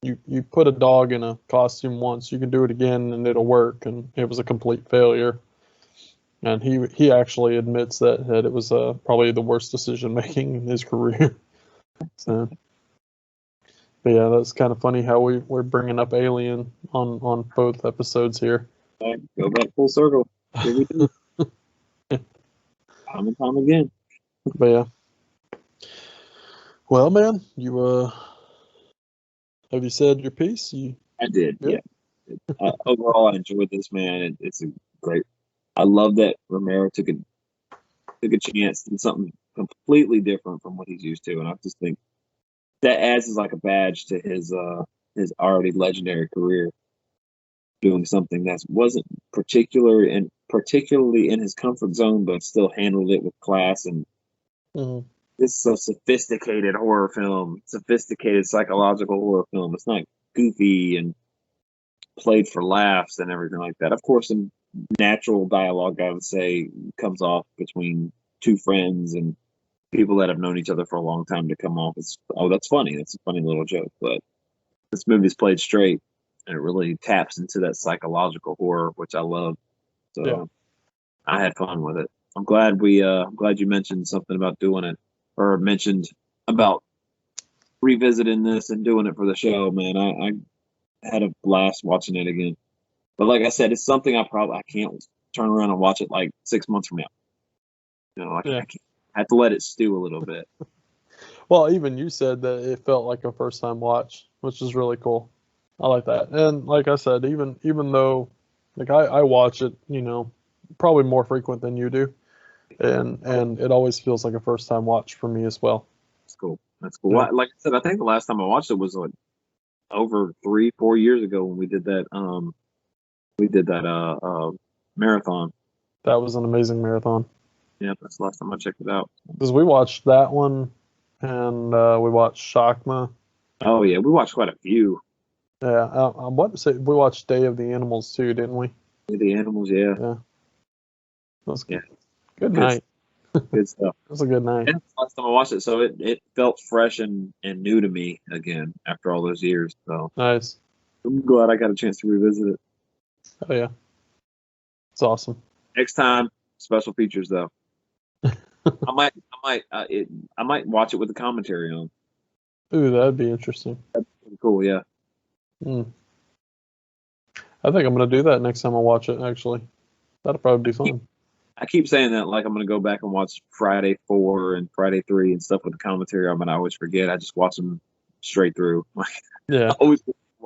you put a dog in a costume once, you can do it again and it'll work, and it was a complete failure. And he actually admits that it was probably the worst decision making in his career. So, but yeah, that's kind of funny how we're bringing up Alien on both episodes here. Go back full circle. Here we do. Time and time again. But yeah. Well, man, you have you said your piece? I did, Yeah. yeah. Overall, I enjoyed this, man. It's a great. I love that Romero took a chance and something completely different from what he's used to, and I just think that adds as like a badge to his already legendary career, doing something that wasn't particularly in his comfort zone, but still handled it with class. And Mhm. it's a sophisticated horror film, sophisticated psychological horror film. It's not goofy and played for laughs and everything like that. Of course, some natural dialogue, I would say, comes off between two friends and people that have known each other for a long time to come off as, oh, that's funny. That's a funny little joke. But this movie's played straight, and it really taps into that psychological horror, which I love. So Yeah. I had fun with it. I'm glad you mentioned something about doing it, or mentioned about revisiting this and doing it for the show, man. I had a blast watching it again. But like I said, it's something I can't turn around and watch it like 6 months from now. Yeah. I can't. I have to let it stew a little bit. Well, even you said that it felt like a first time watch, which is really cool. I like that. And like I said, even though like I watch it, probably more frequent than you do, and it always feels like a first time watch for me as well. It's cool. That's cool. Yeah. Like I said, I think the last time I watched it was like over 3-4 years ago when we did that marathon. That was an amazing marathon. Yeah, that's the last time I checked it out. Because we watched that one, and we watched Shakma. Oh yeah, we watched quite a few. Yeah, I want to say we watched Day of the Animals too, didn't we? The animals, yeah. Yeah, that was Yeah. good night. Good stuff. It was a good night. Yeah, that's the last time I watched it, so it felt fresh and new to me again after all those years. So Nice. I'm glad I got a chance to revisit it. Oh yeah, it's awesome. Next time, special features though. I might watch it with the commentary on. Ooh, that'd be interesting. Pretty cool, yeah. Mm. I think I'm gonna do that next time I watch it. Actually, that'll probably be fun. I keep saying that like I'm gonna go back and watch Friday 4 and Friday 3 and stuff with the commentary on, but I always forget. I just watch them straight through. Yeah.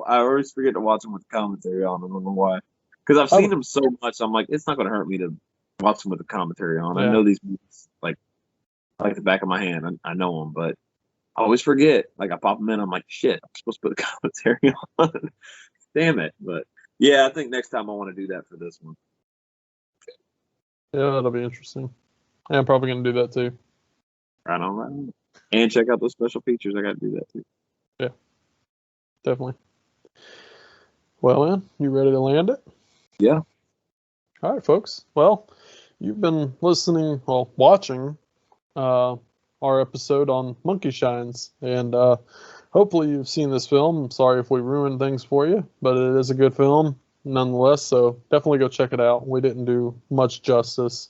I always forget to watch them with the commentary on. I don't know why. Because I've seen them so much, I'm like, it's not gonna hurt me to watch them with the commentary on. Yeah. I know these movies like the back of my hand. I know them, but I always forget. Like I pop them in, I'm like, shit, I'm supposed to put the commentary on. Damn it! But yeah, I think next time I want to do that for this one. Yeah, that'll be interesting. Yeah, I'm probably gonna do that too. Right on, right on. And check out those special features. I got to do that too. Yeah, definitely. Well, man, you ready to land it? Yeah. All right, folks. Well, you've been watching our episode on Monkey Shines, and hopefully you've seen this film. I'm sorry if we ruined things for you, but it is a good film nonetheless, so definitely go check it out. We didn't do much justice,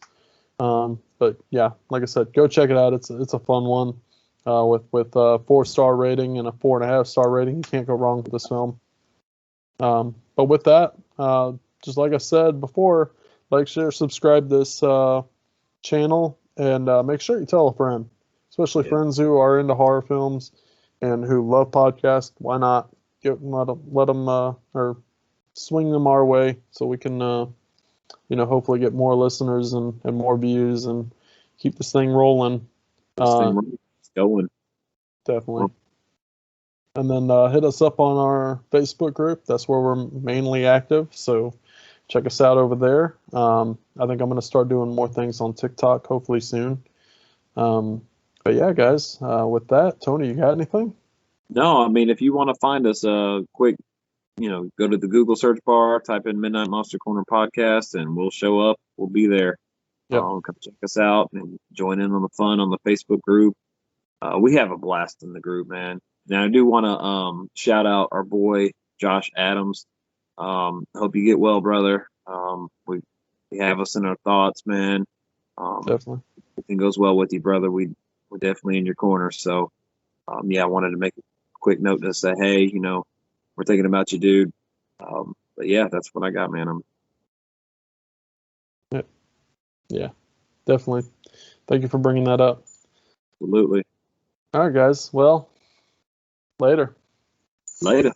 but yeah, like I said, go check it out. It's a fun one with a 4-star rating and a 4.5-star rating. You can't go wrong with this film. But with that, just like I said before, like, share, subscribe this channel, and make sure you tell a friend, especially friends who are into horror films and who love podcasts. Why not let them or swing them our way so we can hopefully get more listeners and more views and keep this thing rolling. It's going. Definitely. And then hit us up on our Facebook group. That's where we're mainly active. So check us out over there. I think I'm going to start doing more things on TikTok hopefully soon. But yeah, guys, with that, Tony, you got anything? No, I mean, if you want to find us, quick, go to the Google search bar, type in Midnight Monster Corner Podcast, and we'll show up. We'll be there. Yep. Come check us out and join in on the fun on the Facebook group. We have a blast in the group, man. Now, I do want to shout out our boy, Josh Adams. Hope you get well, brother. We have us in our thoughts, man. Definitely. Everything goes well with you, brother. We're definitely in your corner. So, I wanted to make a quick note to say, hey, we're thinking about you, dude. But yeah, that's what I got, man. Yeah, definitely. Thank you for bringing that up. Absolutely. All right, guys. Well, later. Later.